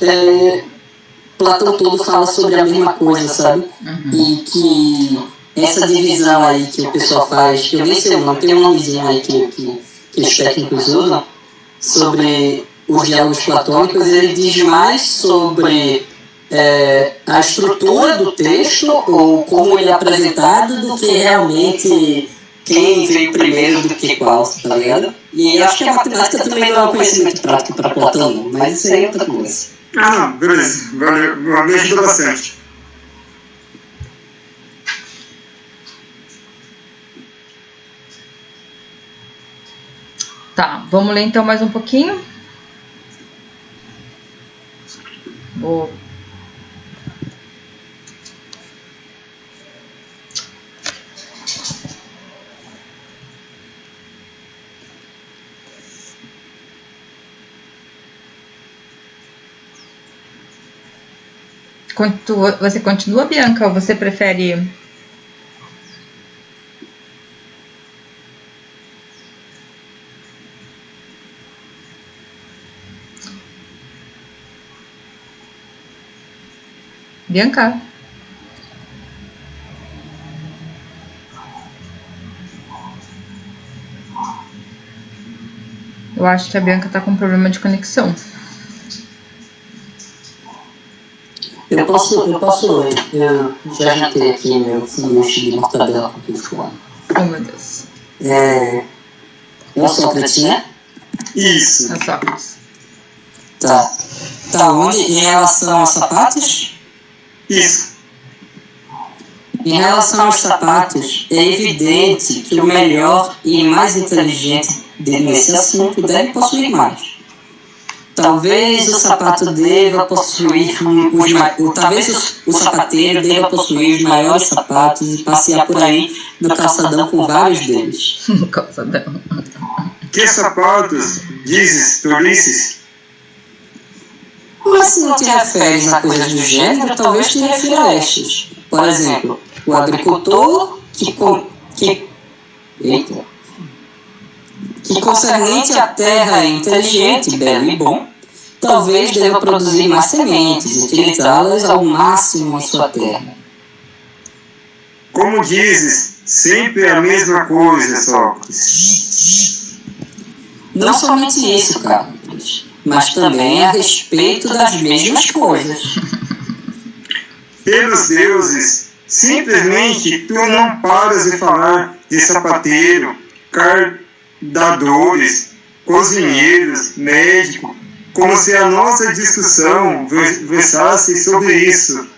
Speaker 4: Platão todo fala sobre a mesma coisa, sabe? E que essa divisão aí que o pessoal faz, que eu nem sei o nome, tem um nomezinho aí que os técnicos usam, sobre os diálogos platônicos, ele diz mais sobre a estrutura do texto ou como ele é apresentado do que realmente quem veio primeiro do que qual, tá ligado? E acho que a matemática também não é um conhecimento prático para Platão, mas isso aí é outra coisa.
Speaker 2: Beleza. Valeu, me ajudou bastante.
Speaker 1: Tá, vamos ler então mais um pouquinho. Você continua, Bianca, ou você prefere... Bianca? Eu acho que a Bianca tá com problema de conexão.
Speaker 4: Eu posso ler. Eu já jantei aqui meu sanduíche de mortadela com queijo coalho.
Speaker 1: Oh, meu Deus.
Speaker 4: É o Sócrates, né?
Speaker 2: Isso.
Speaker 1: É o Sócrates.
Speaker 4: Tá onde? Em relação aos sapatos?
Speaker 2: Isso.
Speaker 4: Em relação aos sapatos, é evidente que o melhor e mais inteligente nesse assunto deve possuir mais. Talvez o sapato deva possuir talvez o sapateiro deva possuir os maiores sapatos e passear por aí no calçadão com vários deles.
Speaker 1: No calçadão.
Speaker 2: Que sapatos, dizes, tolices?
Speaker 4: Mas se não te referes a coisas do gênero, talvez te refira a estes. Por exemplo, o agricultor que concernente à terra é inteligente, belo e bom, talvez deva produzir mais sementes e utilizá-las ao máximo em sua terra.
Speaker 2: Como dizes, sempre a mesma coisa, Sócrates.
Speaker 4: Não somente isso, Carlos, mas também a respeito das mesmas coisas.
Speaker 2: Pelos deuses, simplesmente tu não paras de falar de sapateiro, cardadores, cozinheiros, médico, como se a nossa discussão versasse sobre isso.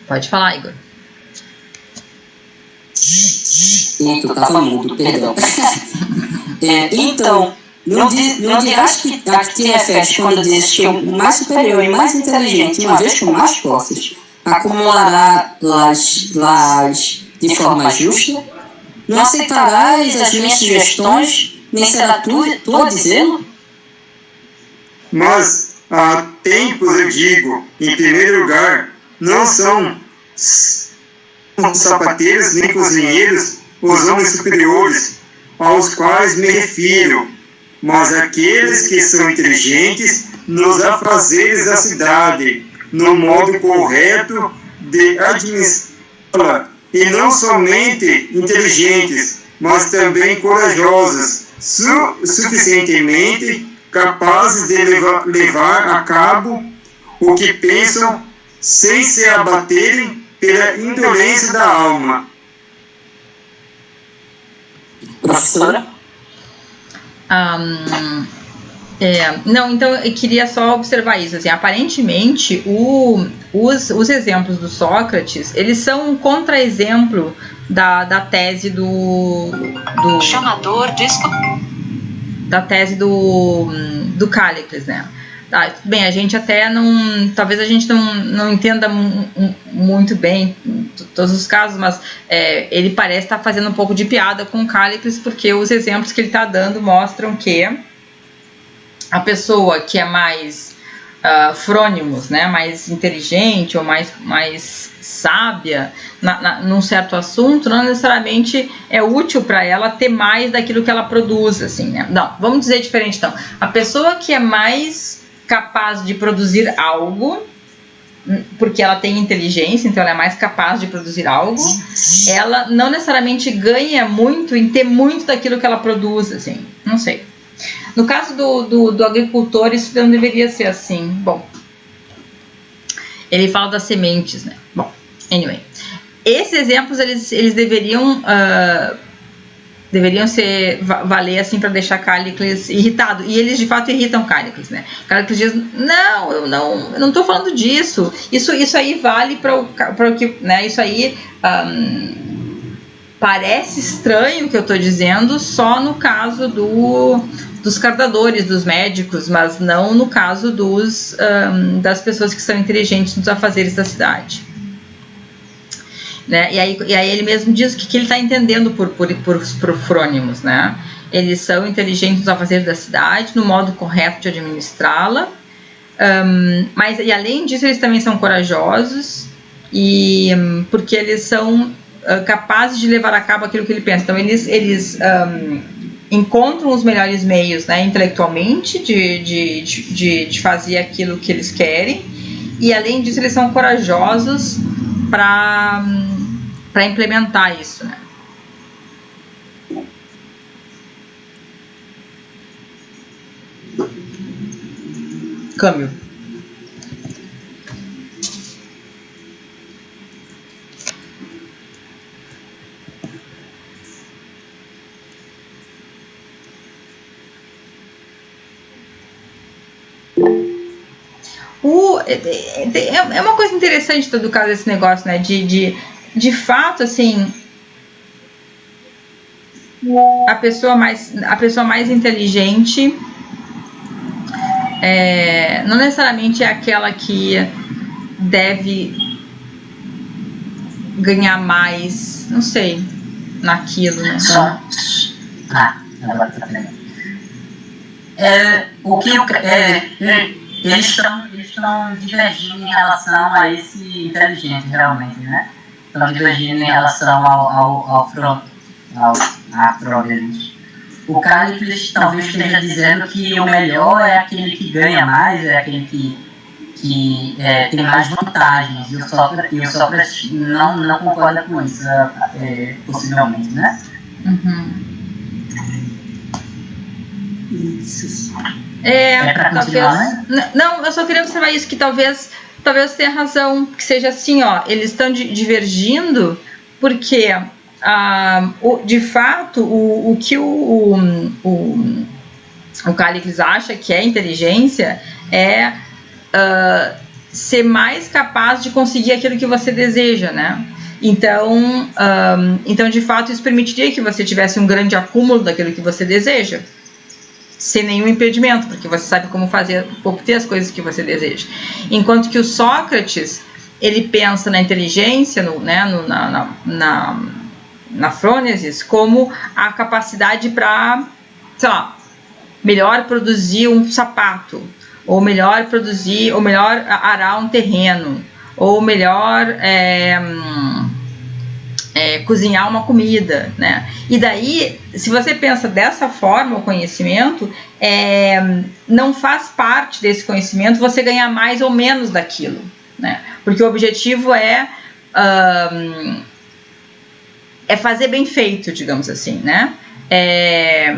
Speaker 1: Pode falar, Igor.
Speaker 4: Tu estava mudo, perdão. Então, não dirás que a que te referes quando dizes que o mais superior e mais inteligente, uma vez com mais posses, acumulará las de forma justa? Não aceitarás as minhas sugestões, nem será tu a dizê-lo?
Speaker 2: Mas há tempos, eu digo, em primeiro lugar, não são sapateiros nem cozinheiros os homens superiores aos quais me refiro, mas aqueles que são inteligentes nos afazeres da cidade, no modo correto de administrá-la, e não somente inteligentes, mas também corajosos, suficientemente capazes de levar a cabo o que pensam sem se abaterem pela indolência da alma.
Speaker 4: Professora?
Speaker 1: Não, então eu queria só observar isso, assim, aparentemente os exemplos do Sócrates, eles são um contra-exemplo da tese do
Speaker 5: chamador
Speaker 1: da tese do Cállicles, né? Bem, a gente até talvez a gente não entenda muito bem todos os casos, mas ele parece estar fazendo um pouco de piada com o Cállicles, porque os exemplos que ele está dando mostram que a pessoa que é mais frônimos, né, mais inteligente ou mais sábia num certo assunto, não necessariamente é útil para ela ter mais daquilo que ela produz, assim, né? Não, vamos dizer diferente então. A pessoa que é mais capaz de produzir algo, porque ela tem inteligência, então ela é mais capaz de produzir algo, ela não necessariamente ganha muito em ter muito daquilo que ela produz, assim, não sei. No caso do agricultor, isso não deveria ser assim. Bom, ele fala das sementes, né? Bom, anyway, esses exemplos eles deveriam valer assim para deixar Cállicles irritado, e eles de fato irritam Cállicles, né? Cállicles diz: não, eu não estou falando disso. Isso aí vale para o que, né? Isso aí parece estranho o que eu estou dizendo só no caso dos cardadores, dos médicos, mas não no caso das pessoas que são inteligentes nos afazeres da cidade. Né? E aí ele mesmo diz o que ele está entendendo por frônimos, né? Eles são inteligentes nos afazeres da cidade, no modo correto de administrá-la, mas e além disso eles também são corajosos, e porque eles são capazes de levar a cabo aquilo que ele pensa. Então eles encontram os melhores meios, né, intelectualmente de fazer aquilo que eles querem, e além disso eles são corajosos para implementar isso, né? Câmbio. É uma coisa interessante do caso desse negócio, né? De fato, assim, a pessoa mais inteligente não necessariamente é aquela que deve ganhar mais, não sei. naquilo, né?
Speaker 4: Agora tá vendo. Eles estão divergindo em relação a esse inteligente, realmente, né? Estão divergindo em relação ao afro deles. O Callicles talvez esteja dizendo que o melhor é aquele que ganha mais, é aquele que tem mais vantagens, e o Sócrates não concorda com isso, possivelmente, né?
Speaker 1: Talvez. Não, eu só queria observar isso, que talvez tenha razão, que seja assim, ó, eles estão divergindo, porque de fato o que o Callicles acha que é inteligência é ser mais capaz de conseguir aquilo que você deseja, né? Então, de fato, isso permitiria que você tivesse um grande acúmulo daquilo que você deseja, sem nenhum impedimento, porque você sabe como obter as coisas que você deseja. Enquanto que o Sócrates, ele pensa na inteligência, na frônesis, como a capacidade para, sei lá, melhor produzir um sapato, ou melhor arar um terreno, ou melhor cozinhar uma comida, né? E daí, se você pensa dessa forma, o conhecimento não faz parte desse conhecimento você ganhar mais ou menos daquilo, né? Porque o objetivo é fazer bem feito, digamos assim, né? É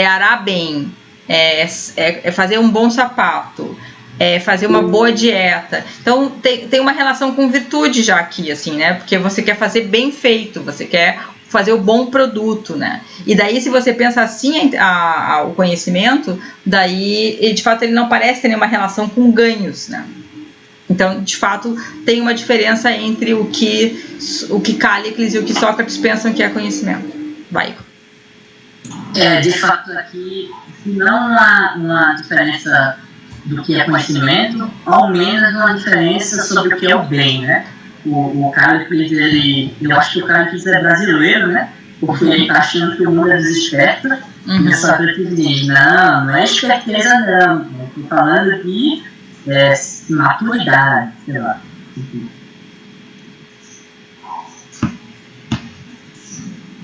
Speaker 1: arar bem, é fazer um bom sapato, é fazer uma boa dieta. Então tem uma relação com virtude já aqui, assim, né? Porque você quer fazer bem feito, você quer fazer o bom produto, né? E daí, se você pensa assim o conhecimento, daí de fato ele não parece ter nenhuma relação com ganhos, né? Então, de fato, tem uma diferença entre o que Callicles e o que Sócrates pensam que é conhecimento. Vai.
Speaker 4: De fato, aqui não há uma diferença do que é conhecimento, ao menos uma diferença sobre o que é o bem, né? O Callicles, eu acho que o Callicles é brasileiro, né? Porque ele está achando que o mundo é desesperto, e o Sócrates diz, não é esperteza não, eu estou falando aqui maturidade, sei lá.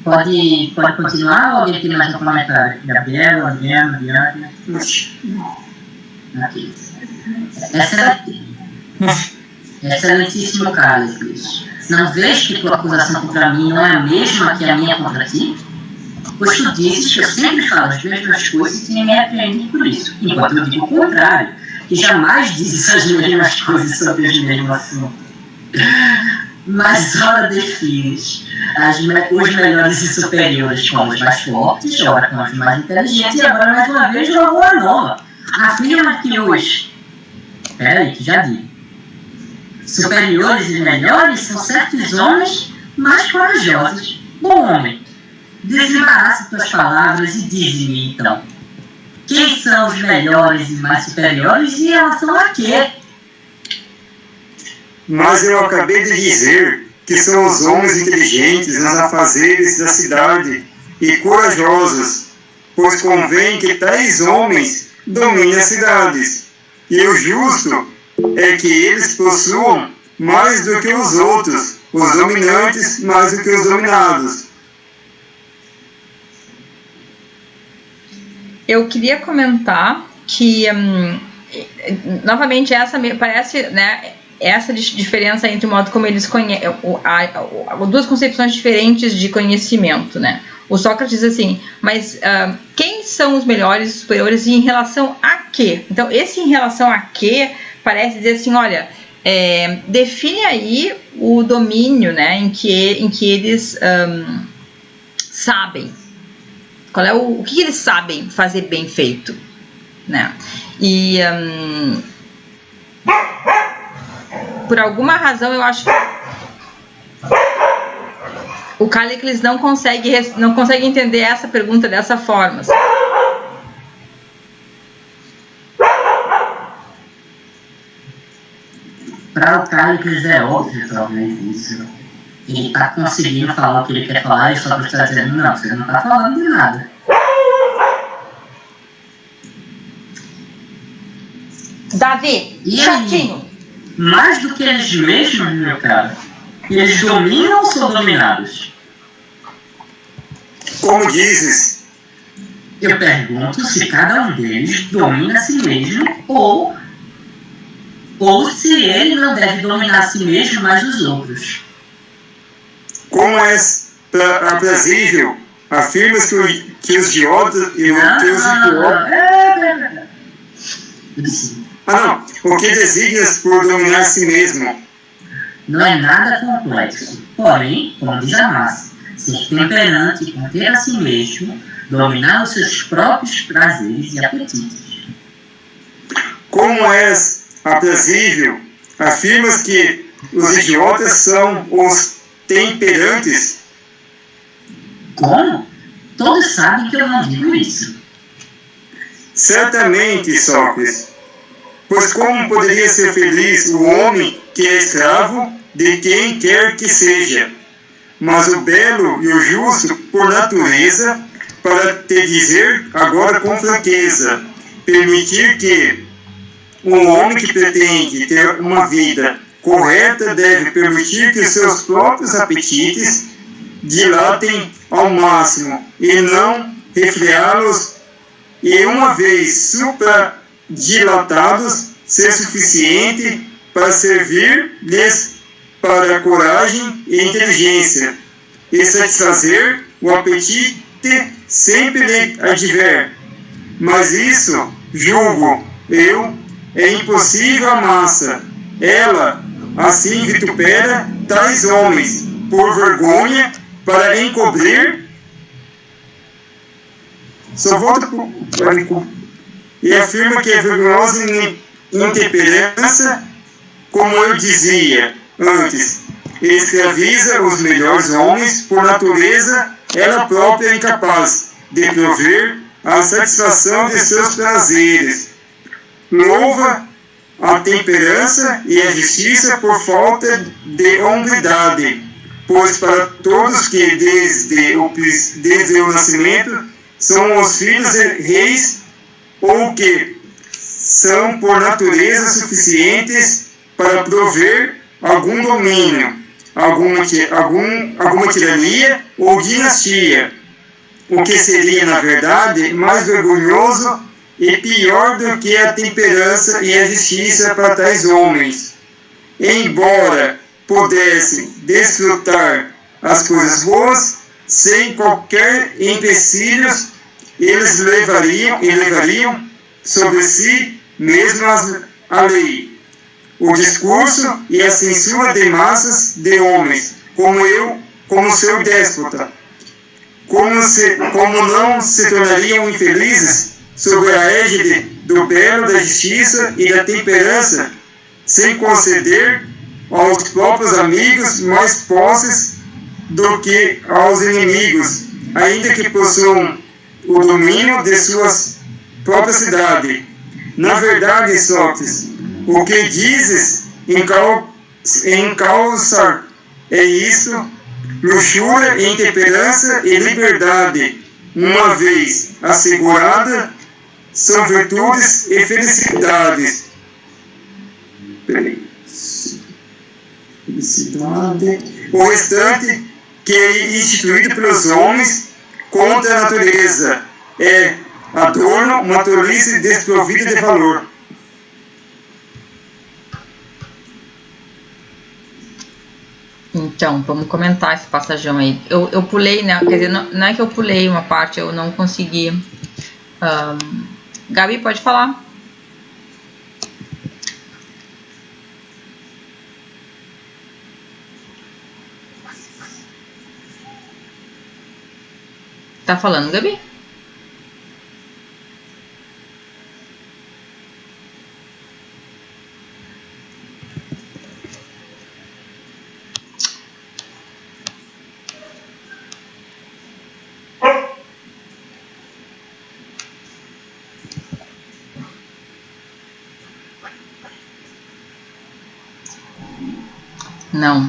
Speaker 4: Pode continuar ou alguém tem mais um comentário? Gabriel, Adriano, Bianca? Aqui. Excelentíssimo Callicles, não vês que tua acusação contra mim não é a mesma que a minha contra ti? Pois tu dizes que eu sempre falo as mesmas coisas e me repreende por isso, enquanto eu digo o contrário, que jamais dizes as mesmas coisas sobre os mesmos assuntos. Mas ora defines os melhores e superiores com os mais fortes, ora com os mais inteligentes, e agora mais uma vez uma boa nova. Afirma que os... Peraí, que já digo. Superiores e melhores são certos homens mais corajosos. Bom homem, desembaraça tuas palavras e dize-me então, quem são os melhores e mais superiores e em relação a quê?
Speaker 2: Mas eu acabei de dizer que são os homens inteligentes nos afazeres da cidade e corajosos, pois convém que tais homens dominem as cidades, e o justo é que eles possuam mais do que os outros, os dominantes mais do que os dominados.
Speaker 1: Eu queria comentar que, novamente, essa me parece, né, essa diferença entre o modo como eles conhecem, duas concepções diferentes de conhecimento, né? O Sócrates diz assim, mas quem são os melhores e superiores e em relação a quê? Então, esse em relação a quê parece dizer assim, olha, define aí o domínio, né, em que eles sabem. Qual é o que eles sabem fazer bem feito, né? E por alguma razão eu acho que o Callicles não consegue entender essa pergunta dessa forma.
Speaker 4: Para o Callicles é óbvio, talvez, isso. ele está conseguindo falar o que ele quer falar e o Sócrates está dizendo, não, você não está falando de nada.
Speaker 1: Davi,
Speaker 4: E
Speaker 1: chatinho.
Speaker 4: aí, mais do que eles mesmos, meu cara, eles dominam ou são dominados?
Speaker 2: Como dizes,
Speaker 4: Eu pergunto se cada um deles domina a si mesmo ou se ele não deve dominar a si mesmo mais os outros.
Speaker 2: como és aprazível, afirmas que os idiotas e os idiotas... não. O que designas por dominar a si mesmo?
Speaker 4: Não é nada complexo. Porém, como diz a massa, ser temperante e conter a si mesmo, dominar os seus próprios prazeres e apetites.
Speaker 2: Como és aprazível, afirmas que os idiotas são os temperantes?
Speaker 4: Como? Todos sabem que eu não digo isso.
Speaker 2: Certamente, Sócrates. Pois como poderia ser feliz o homem que é escravo de quem quer que seja? Mas o belo e o justo, por natureza, para te dizer agora com franqueza, permitir que um homem que pretende ter uma vida correta deve permitir que seus próprios apetites dilatem ao máximo e não refriá-los, e uma vez supradilatados, ser suficiente para servir-lhes para a coragem e inteligência, e satisfazer o apetite sempre lhe adver. Mas isso, julgo eu, é impossível à massa. Ela, assim, vitupera tais homens, por vergonha, para encobrir. Só volta para e afirma que é vergonhosa intemperança, como eu dizia antes, escraviza os melhores homens, por natureza, ela própria é incapaz de prover a satisfação de seus prazeres. Louva a temperança e a justiça por falta de hombridade, pois para todos que desde o nascimento são os filhos de reis, ou que são por natureza suficientes para prover algum domínio, alguma tirania ou dinastia, o que seria, na verdade, mais vergonhoso e pior do que a temperança e a justiça para tais homens. Embora pudessem desfrutar as coisas boas, sem qualquer empecilhos, eles levariam sobre si mesmo a lei, o discurso e a censura de massas de homens, como seu déspota. Como não se tornariam infelizes sob a égide do belo, da justiça e da temperança, sem conceder aos próprios amigos mais posses do que aos inimigos, ainda que possuam o domínio de suas próprias cidades. Na verdade, Sócrates, o que dizes em calçar é isto: luxúria, intemperança e liberdade, uma vez assegurada, são virtudes e felicidades. O restante, que é instituído pelos homens contra a natureza, é adorno, uma tolice desprovida de valor.
Speaker 1: Então, vamos comentar esse passagem aí. Eu pulei, né? Quer dizer, não é que eu pulei uma parte, eu não consegui. Gabi, pode falar. Tá falando, Gabi? Não.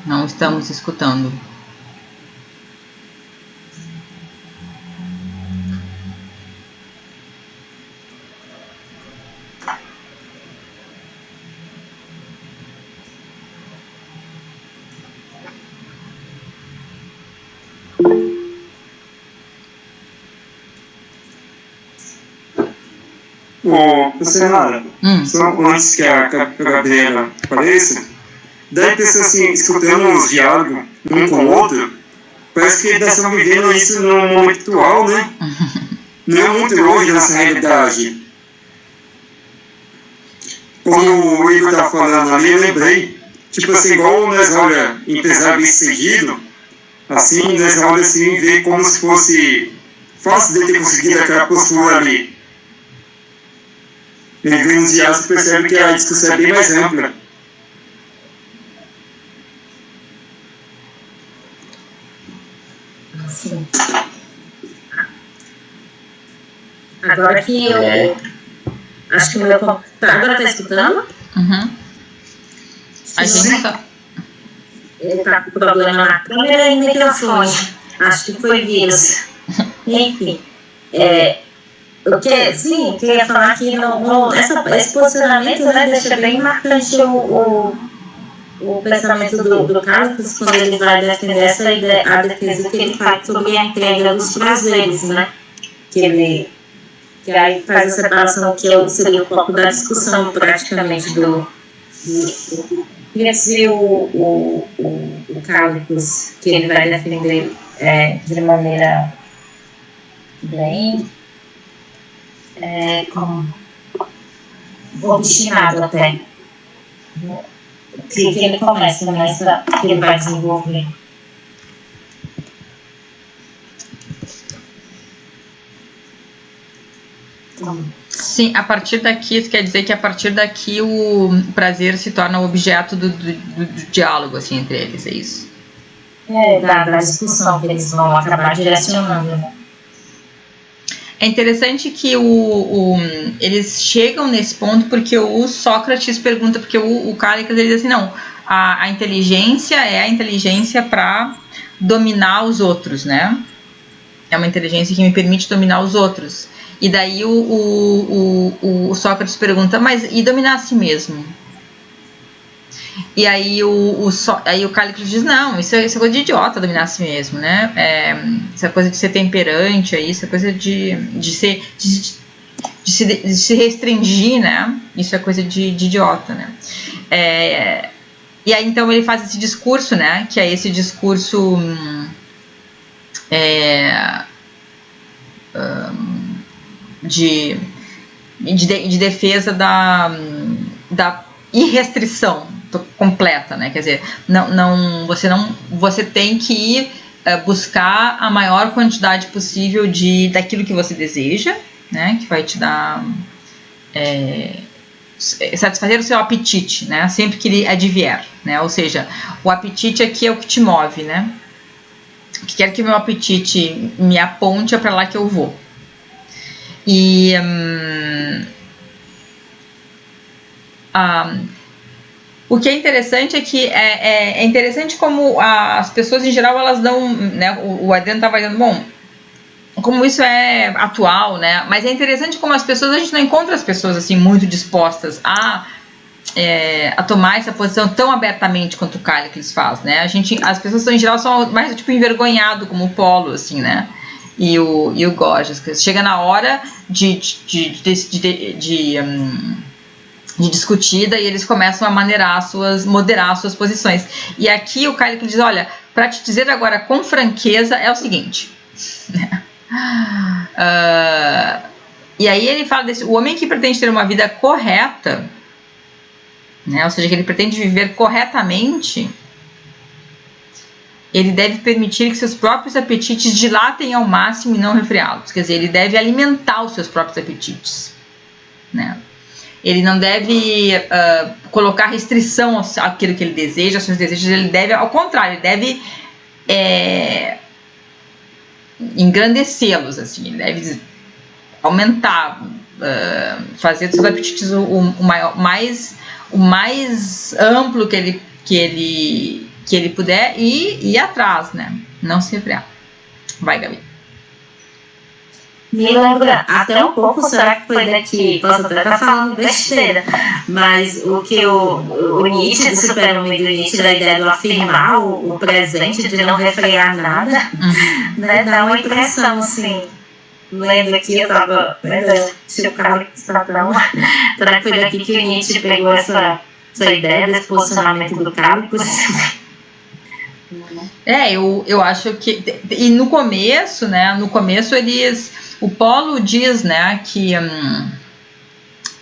Speaker 1: Não estamos escutando.
Speaker 2: Senhora, só antes que a Gabriela apareça, dá a pessoa assim, escutando os diálogos um com o outro, parece que eles estão vivendo isso no momento atual, né? Não é muito longe dessa realidade. Quando o Igor tá falando ali, eu lembrei, tipo assim, igual nós olha em pesar bem seguido, assim, nós olha assim e vê como se fosse fácil de ter conseguido aquela postura ali. Em grandes diálogos você percebe que a discussão é bem mais ampla.
Speaker 5: Sim. Agora que eu acho que o meu computador agora tá escutando?
Speaker 1: A gente tá.
Speaker 5: Ele tá com problema na câmera e no microfone. Acho que foi vírus. Enfim. Eu queria falar que esse posicionamento, né, deixa bem marcante o pensamento do Carlos quando ele vai defender essa ideia, a defesa que ele faz sobre a entrega dos prazeres, né? Que aí faz a separação que seria o foco da discussão praticamente queria dizer o Carlos, que ele vai defender de maneira bem como obstinado até. Que ele começa nessa, que ele vai desenvolver.
Speaker 1: Sim, a partir daqui, isso quer dizer que a partir daqui o prazer se torna o objeto do diálogo, assim, entre eles, é isso?
Speaker 5: Da discussão que eles vão acabar direcionando, né?
Speaker 1: É interessante que eles chegam nesse ponto porque o Sócrates pergunta, porque o Cálicles ele diz assim, não, a inteligência é a inteligência para dominar os outros, né? É uma inteligência que me permite dominar os outros. E daí o Sócrates pergunta, mas e dominar a si mesmo? E aí o Cálicles diz, não, isso é coisa de idiota, dominar a si mesmo, né? Isso é coisa de ser temperante, isso é coisa de se restringir, né? Isso é coisa de idiota, né? E aí então ele faz esse discurso, né? Que é esse discurso de defesa da irrestrição completa, né? Quer dizer, você tem que ir buscar a maior quantidade possível daquilo que você deseja, né? Que vai te dar satisfazer o seu apetite, né? Sempre que ele advier, né? Ou seja, o apetite aqui é o que te move, né? O que quer que meu apetite me aponte é para lá que eu vou. E o que é interessante é que é interessante como as pessoas em geral elas dão, né? O Adriano estava dizendo, bom, como isso é atual, né? Mas é interessante como a gente não encontra as pessoas assim muito dispostas a tomar essa posição tão abertamente quanto o Cálicles faz, né? As pessoas em geral são mais tipo envergonhado como o Polo, assim, né? E o Gorgias, que chega na hora de discutida e eles começam a moderar as suas posições. E aqui o Cálicles diz, olha, para te dizer agora com franqueza é o seguinte, e aí ele fala o homem que pretende ter uma vida correta, né, ou seja, que ele pretende viver corretamente, ele deve permitir que seus próprios apetites dilatem ao máximo e não refreá-los. Quer dizer, ele deve alimentar os seus próprios apetites, né? Ele não deve colocar restrição àquilo que ele deseja, aos seus desejos. Ele deve, ao contrário, ele deve engrandecê-los, assim. Ele deve aumentar, fazer dos seus apetites o mais amplo que ele ele puder ir atrás, né? Não se refrear. Vai, Gabi.
Speaker 5: Me lembra até um pouco, será que foi daqui? Posso até estar falando besteira, mas o que o Nietzsche, do Super-Homem do Nietzsche, da ideia do afirmar o presente, de não refrear nada, né, dá uma impressão, assim. Lendo aqui, eu estava vendo se o cara está tão. Será que foi daqui que o Nietzsche pegou essa ideia desse posicionamento do Cálicos?
Speaker 1: Eu acho que. E no começo, né? No começo o Polo diz, né, que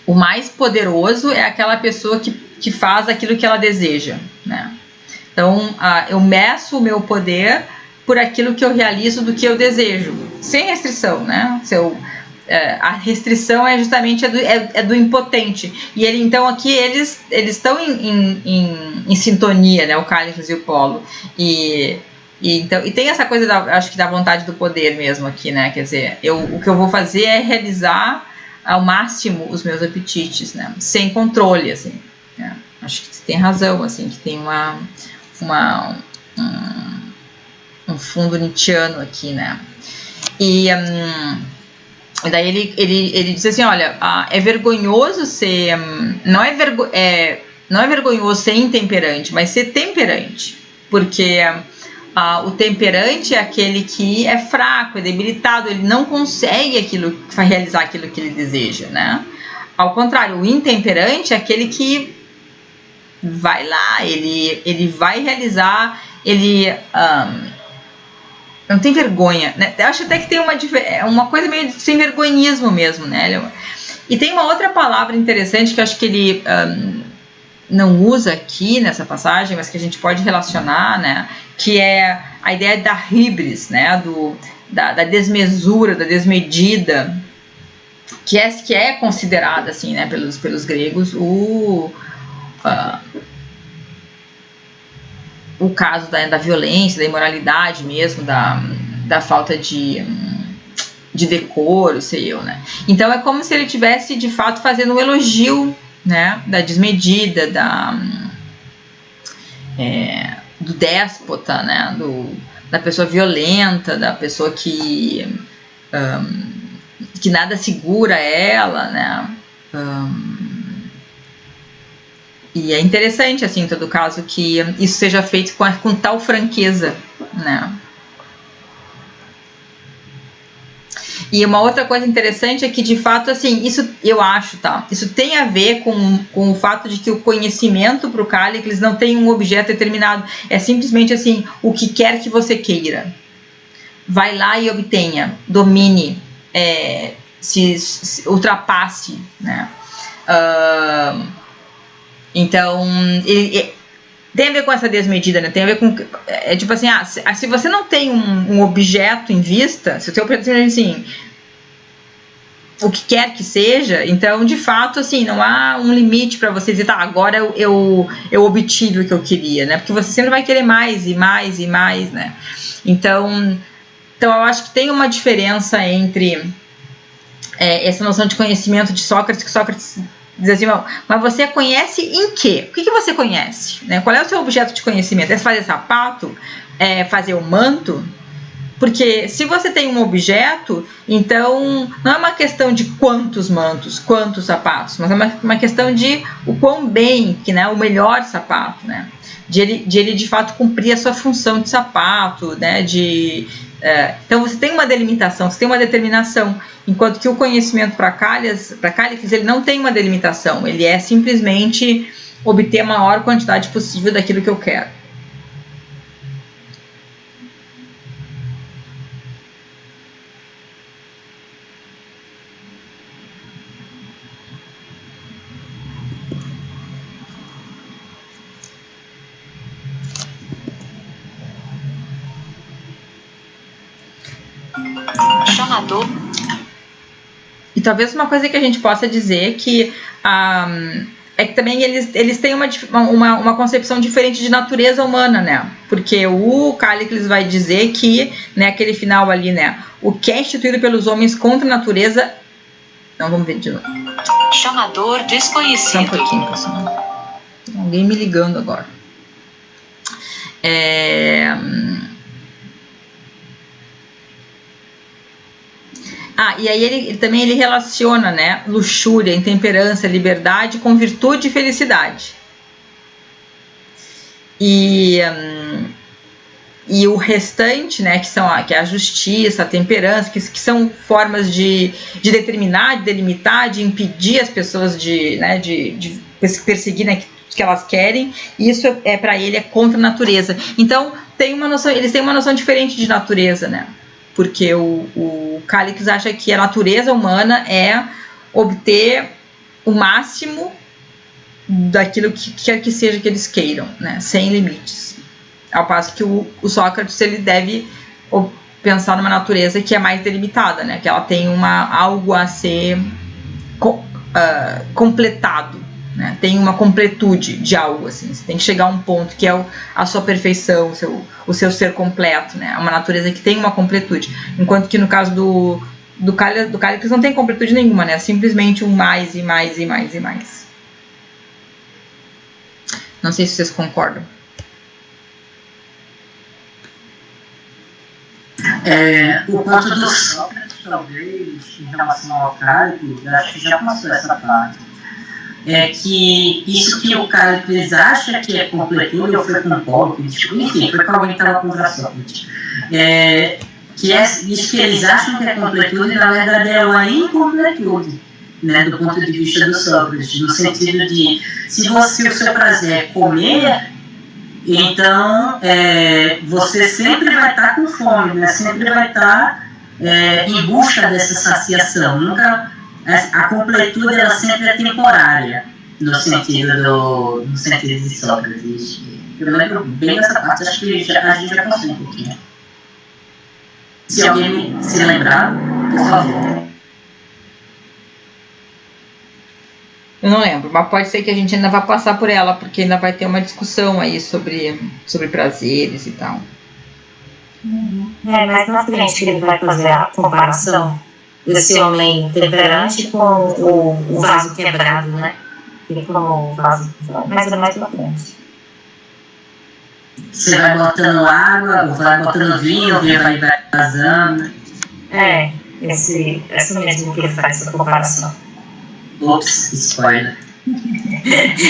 Speaker 1: o mais poderoso é aquela pessoa que faz aquilo que ela deseja, né? Então, eu meço o meu poder por aquilo que eu realizo do que eu desejo, sem restrição, né? A restrição é justamente do impotente. E então aqui eles estão em sintonia, né? O Cálicos e o Polo. E tem essa coisa, acho que da vontade do poder mesmo aqui, né? Quer dizer, o que eu vou fazer é realizar ao máximo os meus apetites, né? Sem controle, assim. Né? Acho que você tem razão, assim, que tem um fundo nietzschiano aqui, né? E daí ele diz assim, olha, é vergonhoso ser... Não é vergonhoso ser intemperante, mas ser temperante. Porque o temperante é aquele que é fraco, é debilitado, ele não consegue realizar aquilo que ele deseja, né? Ao contrário, o intemperante é aquele que vai lá, ele vai realizar, ele... não tem vergonha, né? Eu acho até que tem uma coisa meio de sem vergonhismo mesmo, né? E tem uma outra palavra interessante que eu acho que ele não usa aqui nessa passagem, mas que a gente pode relacionar, né? Que é a ideia da híbris, né? Da desmesura, da desmedida, que é considerada assim, né? Pelos gregos o caso da violência, da imoralidade mesmo, da falta de decoro, sei eu, né? Então é como se ele estivesse de fato fazendo um elogio, né? Da desmedida, do déspota, né? Da pessoa violenta, da pessoa que nada segura ela, né? E é interessante, assim, em todo caso, que isso seja feito com tal franqueza, né? E uma outra coisa interessante é que, de fato, assim, isso eu acho, tá? Isso tem a ver com o fato de que o conhecimento para o Cálicles não tem um objeto determinado. É simplesmente, assim, o que quer que você queira. Vai lá e obtenha, domine, se ultrapasse, né? Então, tem a ver com essa desmedida, né? Tem a ver com... tipo assim, se você não tem um objeto em vista, se o seu objeto é assim, o que quer que seja, então, de fato, assim, não há um limite para você dizer, tá, agora eu obtive o que eu queria, né? Porque você sempre vai querer mais e mais e mais, né? Então eu acho que tem uma diferença entre essa noção de conhecimento de Sócrates, que Sócrates diz assim, mas você conhece em quê? O que você conhece? Né? Qual é o seu objeto de conhecimento? É fazer sapato? É fazer o manto? Porque se você tem um objeto, então não é uma questão de quantos mantos, quantos sapatos, mas é uma questão de o quão bem, né, o melhor sapato, né? De ele de fato cumprir a sua função de sapato, né? Então você tem uma delimitação, você tem uma determinação, enquanto que o conhecimento para Cálicles ele não tem uma delimitação, ele é simplesmente obter a maior quantidade possível daquilo que eu quero.
Speaker 6: Chamador.
Speaker 1: E talvez uma coisa que a gente possa dizer que é que também eles têm uma concepção diferente de natureza humana, né? Porque o Cálicles vai dizer que, né, aquele final ali, né, o que é instituído pelos homens contra a natureza... Não, vamos ver de novo.
Speaker 6: Chamador desconhecido.
Speaker 1: Só um pouquinho, pessoal. Alguém me ligando agora. E aí ele relaciona, né, luxúria, intemperança, liberdade com virtude e felicidade. E o restante, né, que é a justiça, a temperança, que são formas de determinar, de delimitar, de impedir as pessoas de perseguir, né, que elas querem. Isso para ele é contra a natureza. Então eles têm uma noção diferente de natureza, né? Porque o Cálix acha que a natureza humana é obter o máximo daquilo que quer que seja que eles queiram, né, sem limites. Ao passo que o Sócrates, ele deve pensar numa natureza que é mais delimitada, né, que ela tem algo a ser completado, né, tem uma completude de algo, assim. Você tem que chegar a um ponto que é a sua perfeição, o seu ser completo, né, uma natureza que tem uma completude. Enquanto que no caso do Cálix não tem completude nenhuma, né, é simplesmente um mais e mais e mais e mais. Não sei se vocês concordam.
Speaker 4: O ponto do Sócrates, talvez, em relação ao Cálix, acho que já passou essa parte. É que isso que o Cálix acha que é completude, ou foi com Hipócrates, enfim, foi com alguém que estava contra Sócrates. Isso que eles acham que é completude, na verdade, é uma incompletude, né, do ponto de vista do Sócrates, no sentido de, se o seu prazer é comer, então você sempre vai estar com fome, né? Sempre vai estar em busca dessa saciação. Nunca, a completude ela sempre é temporária, no sentido de Sócrates. Eu lembro bem dessa parte, acho que a gente já passou um pouquinho. Se alguém se lembrar, por favor.
Speaker 1: Eu não lembro, mas pode ser que a gente ainda vá passar por ela, porque ainda vai ter uma discussão aí sobre prazeres e tal.
Speaker 5: Mais na frente que ele vai fazer a comparação desse homem temperante com o vaso quebrado, né? E com o vaso mais ou menos na frente.
Speaker 4: Você vai botando água, ou vai botando vinho, o vinho vai vazando.
Speaker 5: Essa mesmo que ele faz essa comparação.
Speaker 4: Ops, spoiler.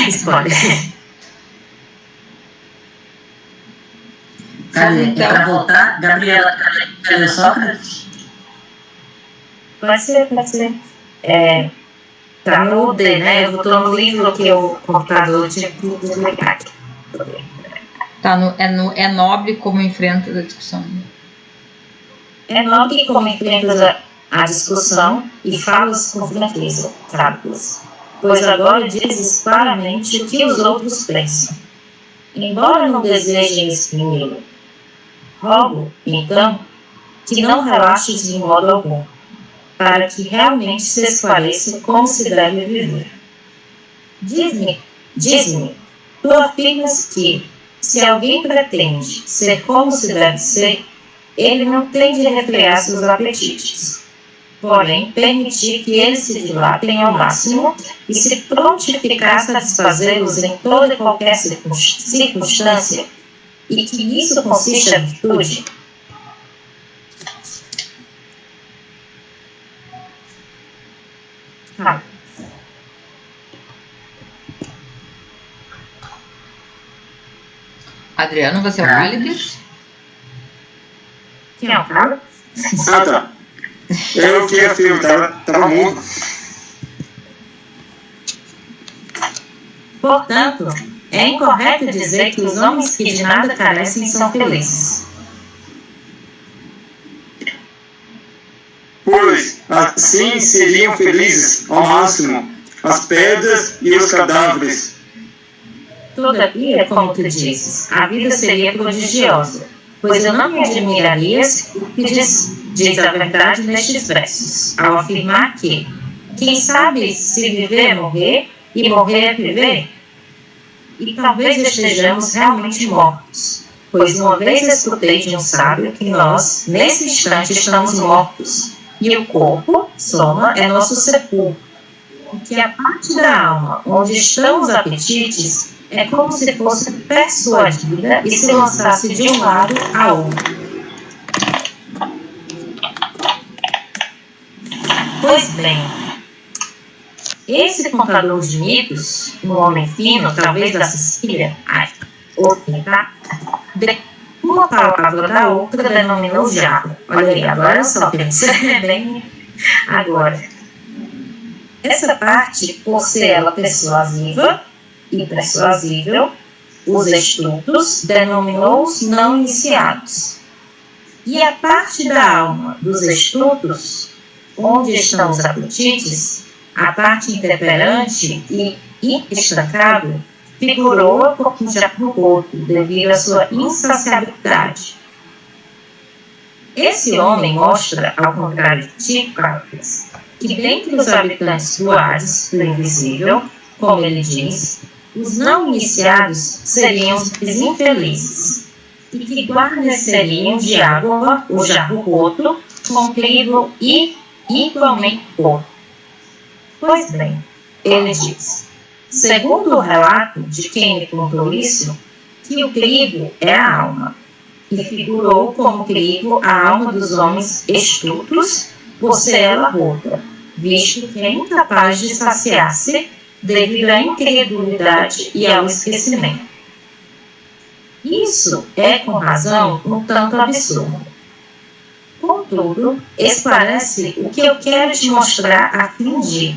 Speaker 5: Spoiler.
Speaker 4: Cadê? Então, pra voltar, Gabriela, cadê Sócrates?
Speaker 5: Pode ser. Tá no D, né? Eu botou no livro que o computador tinha que desligar aqui.
Speaker 1: É nobre como enfrenta a discussão.
Speaker 5: É nobre como enfrenta a discussão e falas com franqueza, Cálix, pois agora dizes claramente o que os outros pensam. Embora não desejem exprimir, rogo, então, que não relaxes de modo algum, para que realmente se esclareça como se deve viver. Diz-me, tu afirmas que, se alguém pretende ser como se deve ser, ele não tem de refrear seus apetites, porém permitir que eles se dilatem ao máximo e se prontificar a satisfazê-los em toda e qualquer circunstância, e que nisso consiste a virtude.
Speaker 1: Adriano, você é o Cálix?
Speaker 5: Quem é o Cálix?
Speaker 2: Tá. Eu que afirmo, tava mudo.
Speaker 5: Portanto, é incorreto dizer que os homens que de nada carecem são felizes.
Speaker 2: Pois assim seriam felizes ao máximo as pedras e os cadáveres.
Speaker 5: Todavia, como tu dizes, a vida seria prodigiosa, pois eu não me admiraria se diz a verdade nestes versos, ao afirmar que, quem sabe se viver é morrer, e morrer é viver? E talvez estejamos realmente mortos, pois uma vez escutei de um sábio que nós, nesse instante, estamos mortos, e o corpo, soma, é nosso sepulcro, e que a parte da alma, onde estão os apetites, é como se fosse persuadida e se lançasse de um lado a outro. Pois bem, esse contador de mitos, um homem fino, talvez da Sicília, uma palavra da outra denominou Jarro. Olha aí, agora só pensei bem agora. Essa parte, por ser ela persuasiva e persuasível, os estudos denominou os não iniciados. E a parte da alma dos estudos, onde estão os apetites, a parte intemperante e estancada, figurou como um jacuroto devido à sua insaciabilidade. Esse homem mostra, ao contrário de ti, Carlos, que dentre os habitantes do Hades, do invisível, como ele diz, os não iniciados seriam os infelizes, e que guarneceriam de água o jacuroto com trigo e igualmente pouco. Pois bem, ele diz, segundo o relato de quem me contou isso, que o trigo é a alma, e figurou como trigo a alma dos homens estultos, por ser ela rota, visto que é incapaz de saciar-se devido à incredulidade e ao esquecimento. Isso é, com razão, um tanto absurdo. Contudo, esclarece o que eu quero te mostrar a fim de,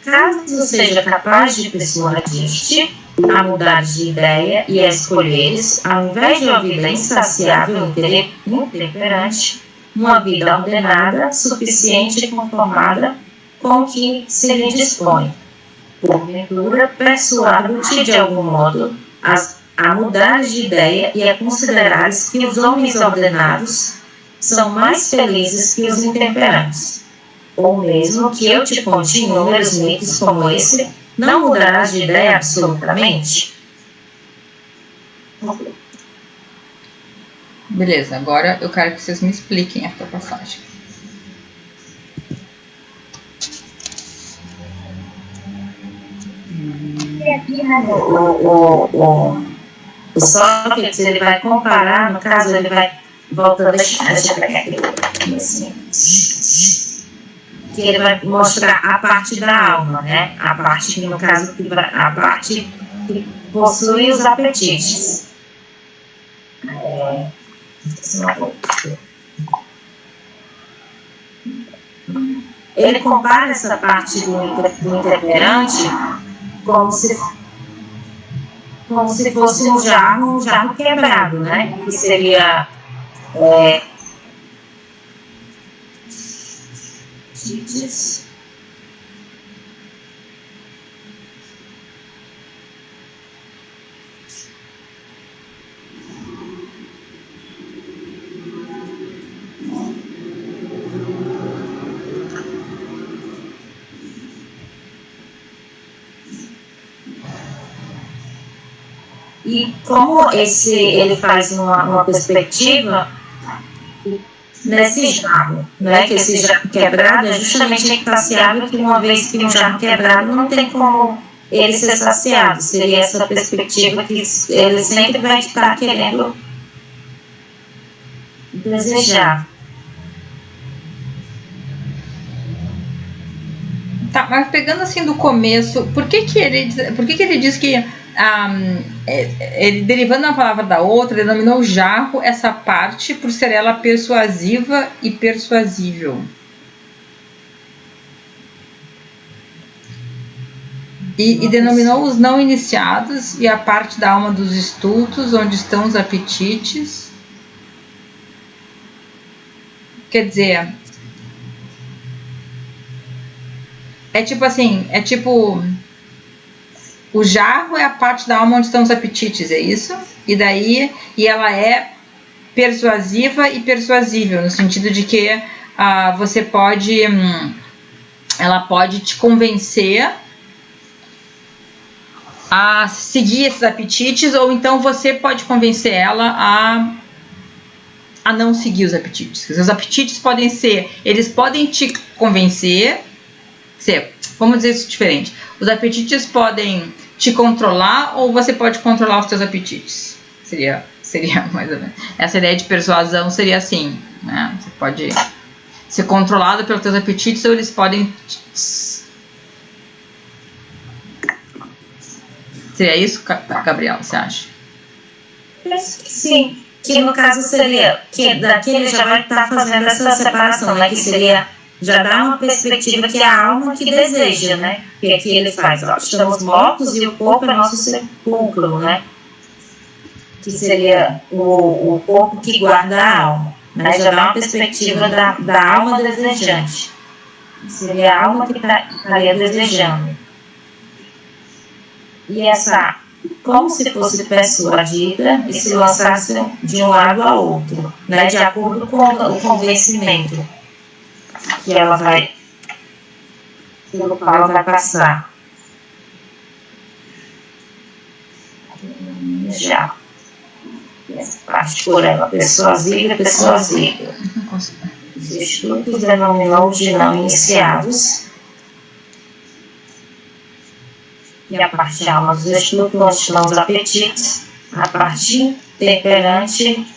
Speaker 5: caso seja capaz de persuadir-te a mudar de ideia e a escolheres, ao invés de uma vida insaciável e intemperante, uma vida ordenada, suficiente e conformada com o que se lhe dispõe. Porventura, persuado-te de algum modo a mudar de ideia e a considerares que os homens ordenados são mais felizes que os intemperantes. Ou mesmo que eu te conte inúmeros mitos como esse, não mudarás de ideia absolutamente?
Speaker 1: Beleza, agora eu quero que vocês me expliquem essa passagem.
Speaker 5: E aqui, o Sócrates, ele vai comparar, no caso, ele vai voltando, deixa eu pegar aqui, assim, que ele vai mostrar a parte da alma, né? A parte que, no caso, a parte que possui os apetites. Ele compara essa parte do intemperante como se fosse um jarro quebrado, né? Que seria e como ele faz uma perspectiva nesse jarro, né? Que esse jarro quebrado é justamente insaciável, que uma vez que um jarro quebrado não tem como ele ser saciado. Seria essa perspectiva que ele sempre vai estar querendo desejar.
Speaker 1: Tá, mas pegando assim do começo, por que ele diz que ele, derivando uma palavra da outra, denominou jarro essa parte por ser ela persuasiva e persuasível? E denominou os não iniciados e a parte da alma dos estultos, onde estão os apetites. Quer dizer, é tipo o jarro é a parte da alma onde estão os apetites, é isso? E ela é persuasiva e persuasível, no sentido de que você pode, ela pode te convencer a seguir esses apetites, ou então você pode convencer ela a não seguir os apetites. Os apetites eles podem te convencer, vamos dizer isso diferente. Os apetites podem te controlar ou você pode controlar os teus apetites? Seria mais ou menos. Essa ideia de persuasão seria assim, né? Você pode ser controlado pelos teus apetites ou eles podem... Seria isso, Gabriel, você acha?
Speaker 5: Penso que sim. Que no caso seria que daqui ele já vai estar fazendo essa separação, né? Que seria já dá uma perspectiva que é a alma que deseja, né? Que aqui ele faz, ó, estamos mortos e o corpo é nosso sepulcro, né? Que seria o corpo que guarda a alma, né? Já dá uma perspectiva da alma desejante. Seria a alma que estaria desejando. E essa, como se fosse persuadida e se lançasse de um lado a outro, né? De acordo com o convencimento que ela vai, pelo qual ela vai passar. Já. Essa parte por ela, persuasiva. Os estudos denominou de não iniciados. E a parte alma dos estudos, nós chamamos apetites, a parte temperante,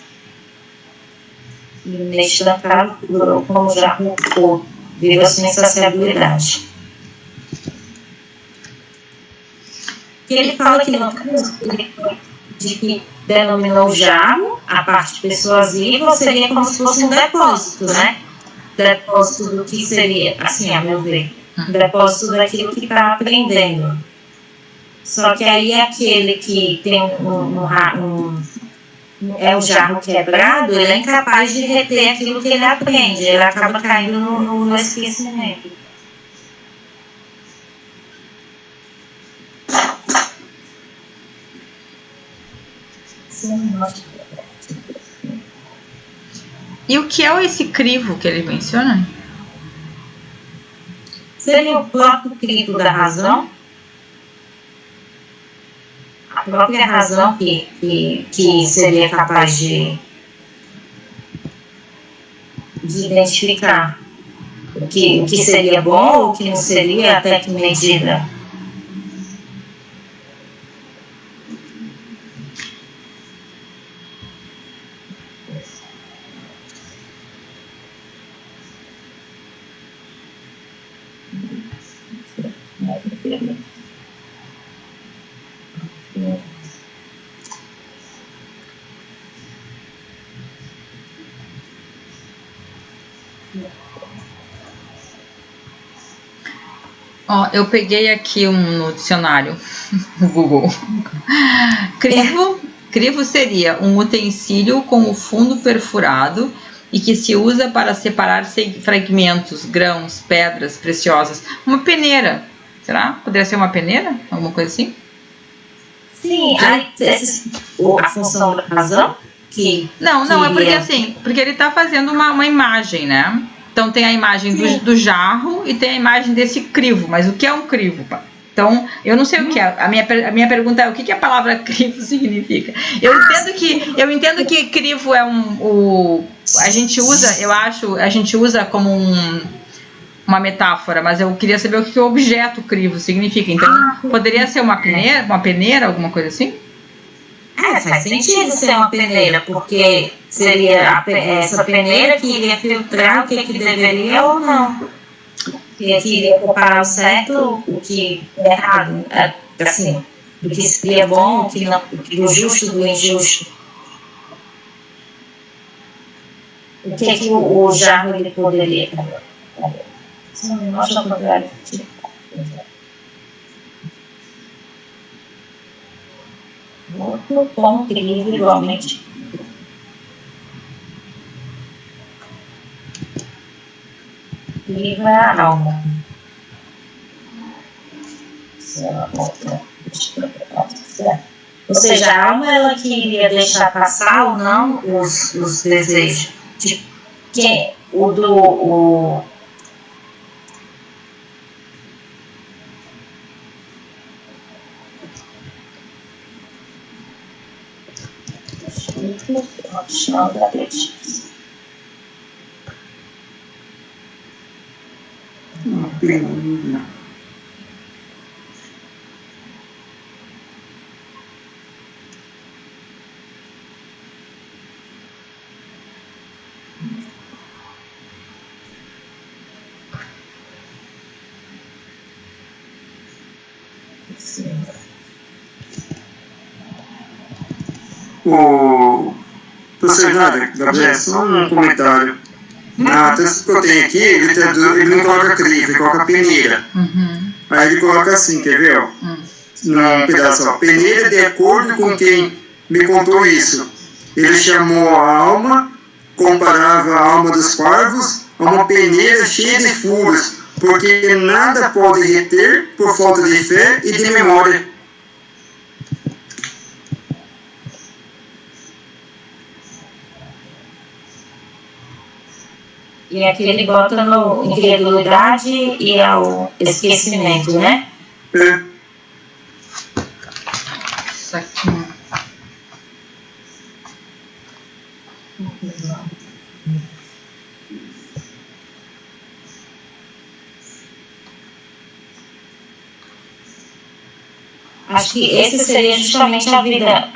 Speaker 5: e neste trancado durou como já roncou, viva sua insaciabilidade. Que ele fala que no caso de que denominou jarro, a parte persuasiva seria como se fosse um depósito, né? Depósito do que seria, assim, a meu ver, depósito daquilo que está aprendendo. Só que aí aquele que tem é um jarro quebrado, ele é incapaz de reter aquilo que ele aprende, ele acaba caindo no esquecimento.
Speaker 1: E o que é esse crivo que ele menciona?
Speaker 5: Seria o próprio crivo da razão? A própria razão que seria capaz de identificar o que seria bom ou o que não seria, até que medida.
Speaker 1: Ó, eu peguei aqui no dicionário, no Google. Crivo seria um utensílio com o fundo perfurado e que se usa para separar fragmentos, grãos, pedras preciosas. Uma peneira. Será? Poderia ser uma peneira? Alguma coisa assim?
Speaker 5: Sim, a função da razão que...
Speaker 1: Não, é porque assim, porque ele está fazendo uma imagem, né? Então tem a imagem do jarro e tem a imagem desse crivo, mas o que é um crivo? Então, eu não sei o que é. A minha pergunta é o que a palavra crivo significa? Eu entendo que crivo é a gente usa como uma metáfora, mas eu queria saber o que o objeto crivo significa. Então, poderia ser uma peneira, alguma coisa assim?
Speaker 5: Faz sentido ser uma peneira, porque seria essa peneira que iria filtrar o que deveria ou não. Que iria comparar o certo, o que é errado, assim, do que seria bom, o que não, do justo, do injusto. O que o jarro ele poderia... Mostra o contrário. Outro ponto incrível igualmente. Livra a alma. Ou seja, a alma ela queria deixar passar ou não os desejos. Tipo, que o opcional da apetite.
Speaker 2: Professor nada, Gabriel, só um comentário. Na texto que eu tenho aqui, ele não coloca crivo, ele coloca peneira. Aí ele coloca assim, quer ver? Ó? Num pedaço, ó. Peneira de acordo com quem me contou isso. Ele chamou a alma, comparava a alma dos parvos a uma peneira cheia de furos, porque nada pode reter por falta de fé e de memória.
Speaker 5: E aqui ele bota no incredulidade e ao esquecimento, né?
Speaker 2: É.
Speaker 1: Isso aqui.
Speaker 5: Acho que esse seria justamente a vida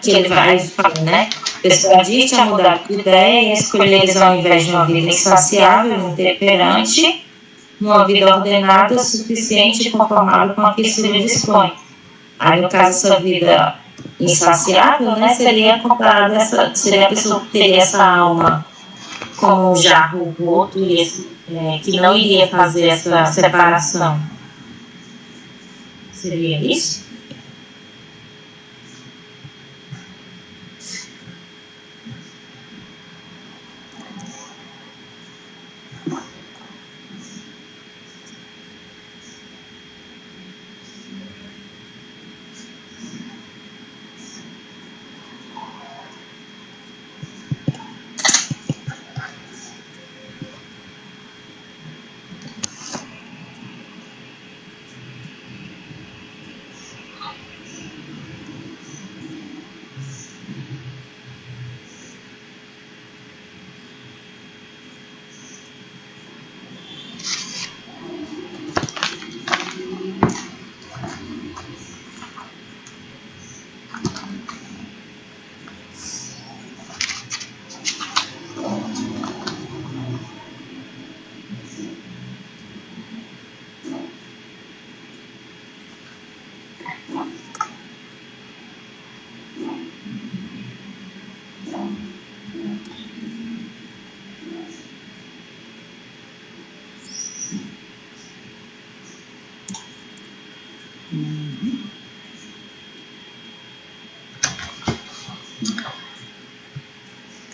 Speaker 5: que ele vai falar, né? Persuadir-te a mudar de ideia e escolheres ao invés de uma vida insaciável, intemperante, uma vida ordenada, suficiente e conformável com a que se lhe dispõe. Aí, no caso, essa vida insaciável, né, seria comparada, seria a pessoa que teria essa alma como um jarro do outro, que não iria fazer essa separação. Seria isso?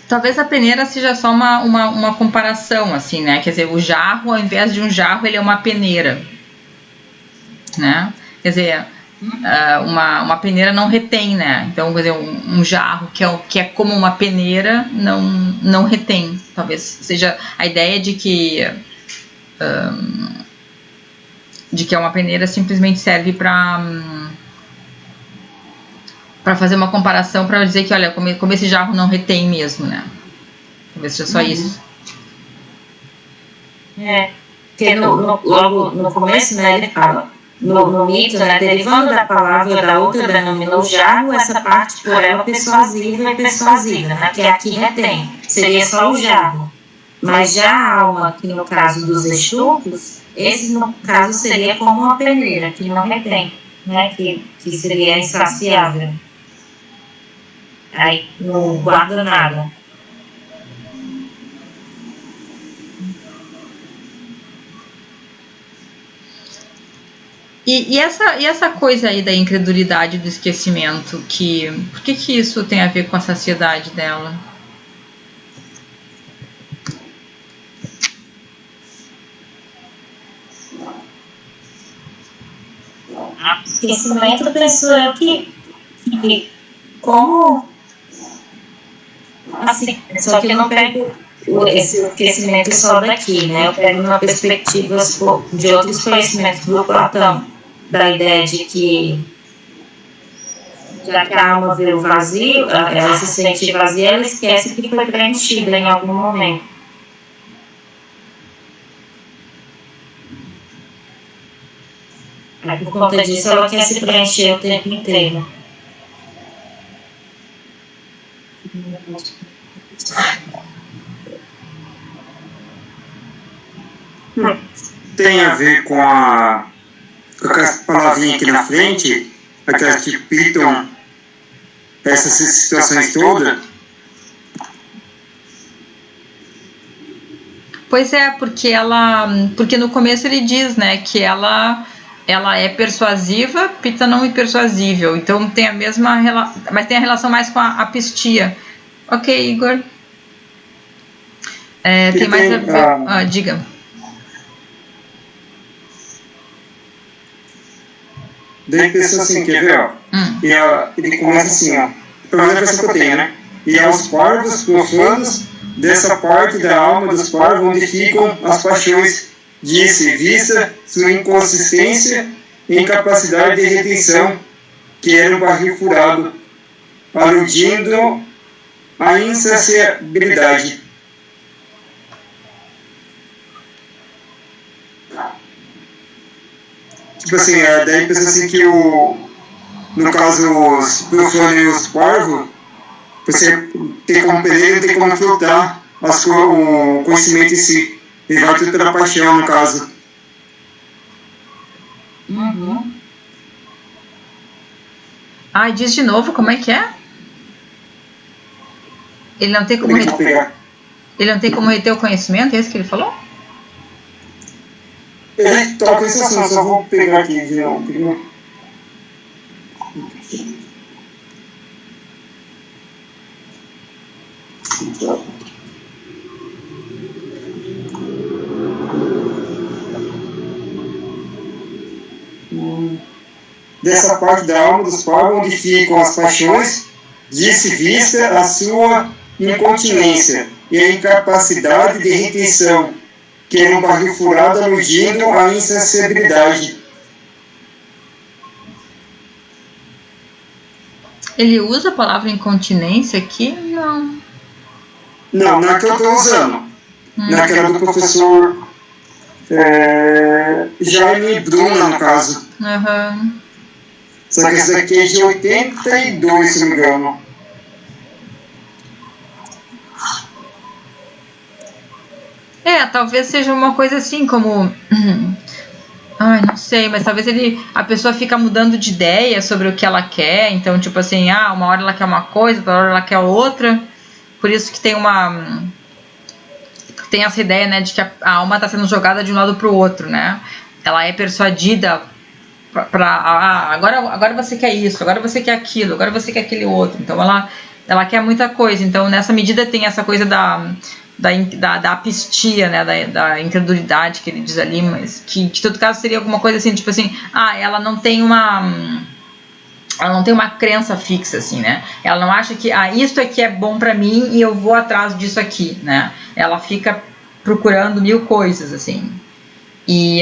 Speaker 1: Talvez a peneira seja só uma comparação, assim, né? Quer dizer, o jarro, ao invés de um jarro, ele é uma peneira, né? Quer dizer, uma peneira não retém, né? Então, quer dizer, um jarro que é como uma peneira não retém. Talvez seja a ideia de que uma peneira simplesmente serve para fazer uma comparação, para dizer que, olha, como esse jarro não retém mesmo, né? Talvez seja só isso.
Speaker 5: Porque logo no começo, né, ele fala, no mito, né, derivando da palavra da outra, denominou jarro, essa parte por ela persuasiva e persuasiva, né, que é a que retém, seria só o jarro. Mas já a alma, que no caso dos estupros, esse no caso seria como uma peneira, que não retém, né, que seria insaciável. Aí não guarda nada.
Speaker 1: E essa coisa aí da incredulidade, do esquecimento, por que isso tem a ver com a saciedade dela?
Speaker 5: Esquecimento, penso eu que como assim, só que eu não pego esse esquecimento só daqui, né? Eu pego uma perspectiva de outros conhecimentos do Platão, da ideia de que já que a alma vê o vazio, ela se sente vazia, ela esquece que foi preenchida em algum momento. Aí, por conta disso, ela quer se preencher o tempo inteiro.
Speaker 2: Tem a ver com aquelas palavrinhas aqui na frente, aquelas que pintam essas situações todas?
Speaker 1: Pois é, porque no começo ele diz, né, que ela é persuasiva, Pita não impersuasível, então tem a mesma relação, mas tem a relação mais com a apistia. Ok, Igor. Tem mais a ver... diga.
Speaker 2: Daí pensa assim, quer ver, ó? Ele começa assim, ó. Pelo menos a versão que eu tenho, né? E aos parvos profanos dessa parte da alma dos parvos onde ficam as paixões, disse, vista sua inconsistência e incapacidade de retenção, que era um barril furado, aludindo a insaciabilidade. Tipo assim, daí pensa assim que no caso os profanos e os parvos, você tem como perder, não tem como filtrar o conhecimento em si. Ele vai tudo pela paixão, no caso.
Speaker 3: Uhum.
Speaker 1: Diz de novo, como é que é? Ele não tem como reter o conhecimento, é isso que ele falou?
Speaker 2: Ele toca esse assunto, só vou pegar aqui de novo. Dessa parte da alma dos parvos onde ficam as paixões, disse vista a sua incontinência e a incapacidade de retenção, que era um barril furado aludindo à insaciabilidade.
Speaker 1: Ele usa a palavra incontinência aqui? Não.
Speaker 2: Não, não é que eu estou usando. Naquela do professor Jaime Bruna, no caso.
Speaker 1: Uhum.
Speaker 2: Só que esse daqui é de 82, se não me engano.
Speaker 1: Talvez seja uma coisa assim como... não sei, mas talvez a pessoa fica mudando de ideia sobre o que ela quer, então tipo assim, uma hora ela quer uma coisa, outra hora ela quer outra, por isso que tem essa ideia, né, de que a alma está sendo jogada de um lado para o outro, né, ela é persuadida agora você quer isso, agora você quer aquilo, agora você quer aquele outro, então ela quer muita coisa, então nessa medida tem essa coisa da apistia, né, da incredulidade que ele diz ali, mas que em todo caso seria alguma coisa assim, tipo assim, ela não tem uma crença fixa, assim, né, ela não acha que, isso aqui é bom pra mim e eu vou atrás disso aqui, né, ela fica procurando mil coisas, assim, e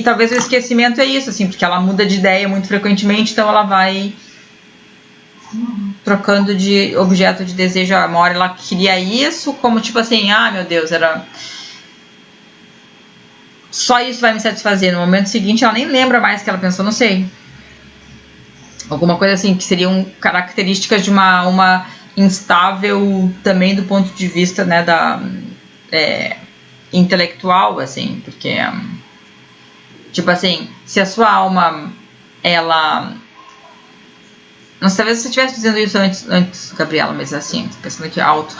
Speaker 1: talvez o esquecimento é isso, assim, porque ela muda de ideia muito frequentemente, então ela vai trocando de objeto de desejo. Uma hora ela queria isso, como tipo assim, meu Deus, era só isso vai me satisfazer. No momento seguinte ela nem lembra mais que ela pensou, não sei, alguma coisa assim, que seriam características de uma instável também do ponto de vista, né, intelectual, assim, porque tipo assim, se a sua alma ela... Não sei, talvez você estivesse dizendo isso antes, Gabriela, mas assim, tô pensando aqui alto.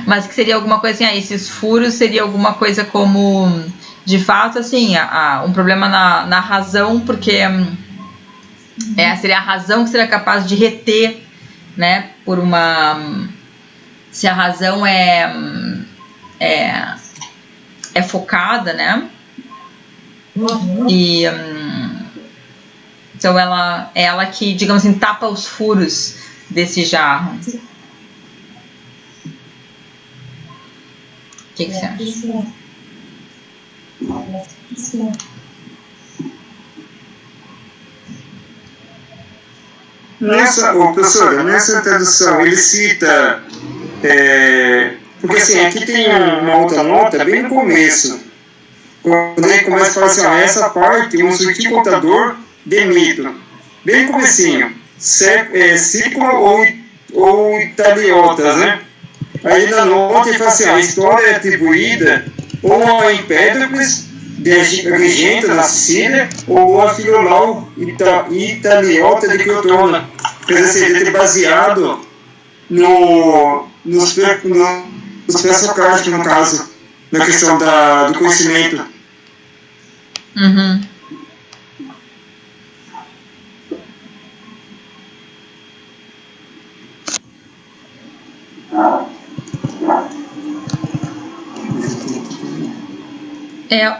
Speaker 1: Mas que seria alguma coisa assim, esses furos seria alguma coisa como, de fato, assim, um problema na razão, porque seria a razão que seria capaz de reter, né, por uma... Se a razão é focada, né, e... Então ela é ela que, digamos assim, tapa os furos desse jarro. O que você acha?
Speaker 2: Professora, nessa tradução ele cita... porque assim, aqui tem uma outra nota bem no começo. Quando ele começa a falar assim, essa parte, um sutil contador de mito, bem no comecinho, ciclo ou italiotas, né? Aí na nota ele fala assim, a história é atribuída ou a Empédocles regenta na Sicília, ou a Filiolau Italiota de Crotona. Quer dizer, seria ter baseado nos pré-socráticos, no caso, na questão do conhecimento.
Speaker 1: Uhum.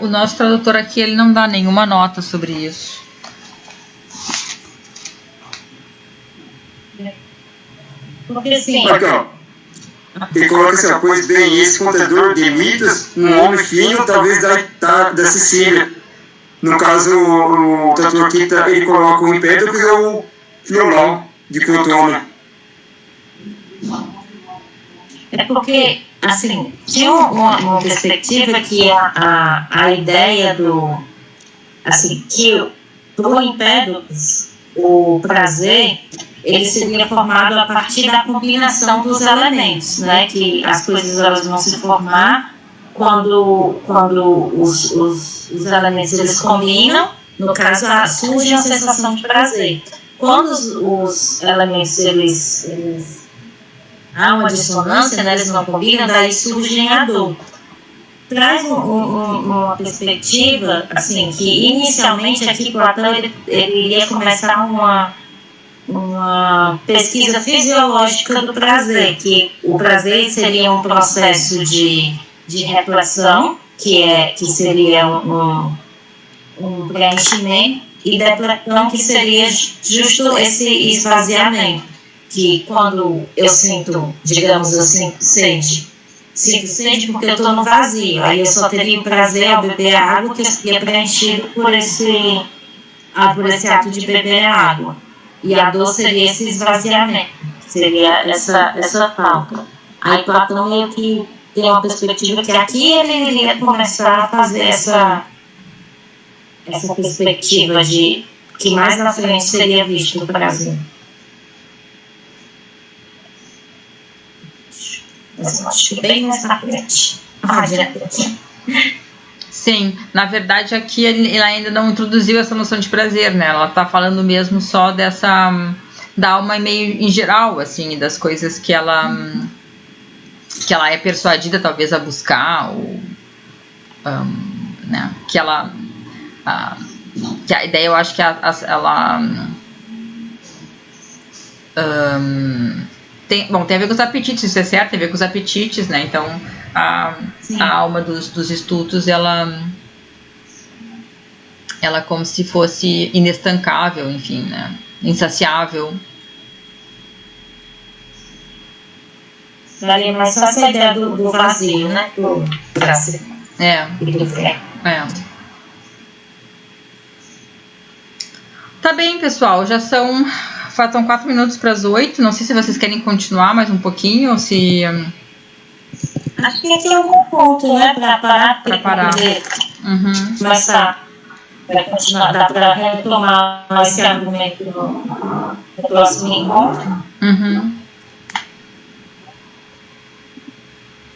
Speaker 1: O nosso tradutor aqui, ele não dá nenhuma nota sobre isso.
Speaker 5: Porque assim...
Speaker 2: Aqui, ó. Ele coloca assim, ó, pois bem, esse contador de mitos, um homem fino, talvez da Sicília. No caso, o tradutor aqui, ele coloca o Empédocles ou o Filiolau de Crotona.
Speaker 5: É porque, assim, tinha uma perspectiva que a ideia do... Assim, que pro Empédocles, o prazer, ele seria formado a partir da combinação dos elementos, né? Que as coisas elas vão se formar quando os elementos eles combinam, no caso, surge a sensação de prazer. Quando os elementos eles há uma dissonância, né, eles não combinam, daí surge a dor. Traz uma perspectiva, assim, que inicialmente aqui Platão ele iria começar uma pesquisa fisiológica do prazer, que o prazer seria um processo de reflexão, que seria um preenchimento, e depletão, que seria justo esse esvaziamento, que quando eu sinto, digamos assim, sinto sede porque eu estou no vazio, aí eu só teria o prazer ao beber a água, que seria preenchido por esse ato de beber a água. E a dor seria esse esvaziamento, seria essa falta. Aí Platão meio que tem uma perspectiva que aqui ele iria começar a fazer essa perspectiva de que mais na frente seria visto o prazer. Mas eu acho que bem mais na frente. Adiante aqui.
Speaker 1: Sim, na verdade aqui ele ainda não introduziu essa noção de prazer, né? Ela tá falando mesmo só da alma meio em geral, assim, das coisas que ela é persuadida talvez a buscar, ou né? Que a ideia, eu acho que ela tem a ver com os apetites, isso é certo, tem a ver com os apetites, né? Então a alma dos estudos, ela como se fosse inestancável, enfim, né? Insaciável.
Speaker 5: Daria mais só essa ideia do vazio, né?
Speaker 1: Tá bem, pessoal, faltam 4 minutos para as 8. Não sei se vocês querem continuar mais um pouquinho ou se...
Speaker 5: Acho que aqui é algum ponto, né? Para parar. Poder começar. Para continuar. Dá para retomar esse argumento no próximo encontro.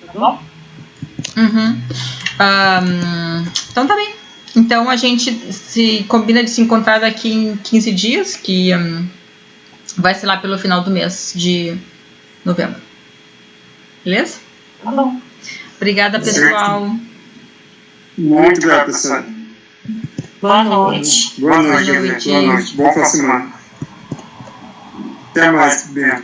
Speaker 5: Tá bom?
Speaker 1: Então tá bem. Então a gente se combina de se encontrar daqui em 15 dias, que vai ser lá pelo final do mês de novembro. Beleza?
Speaker 5: Tá bom.
Speaker 1: Obrigada, pessoal.
Speaker 2: Muito obrigado, pessoal.
Speaker 5: Boa noite.
Speaker 2: Boa noite. Boa noite. Boa semana. Até mais, bem.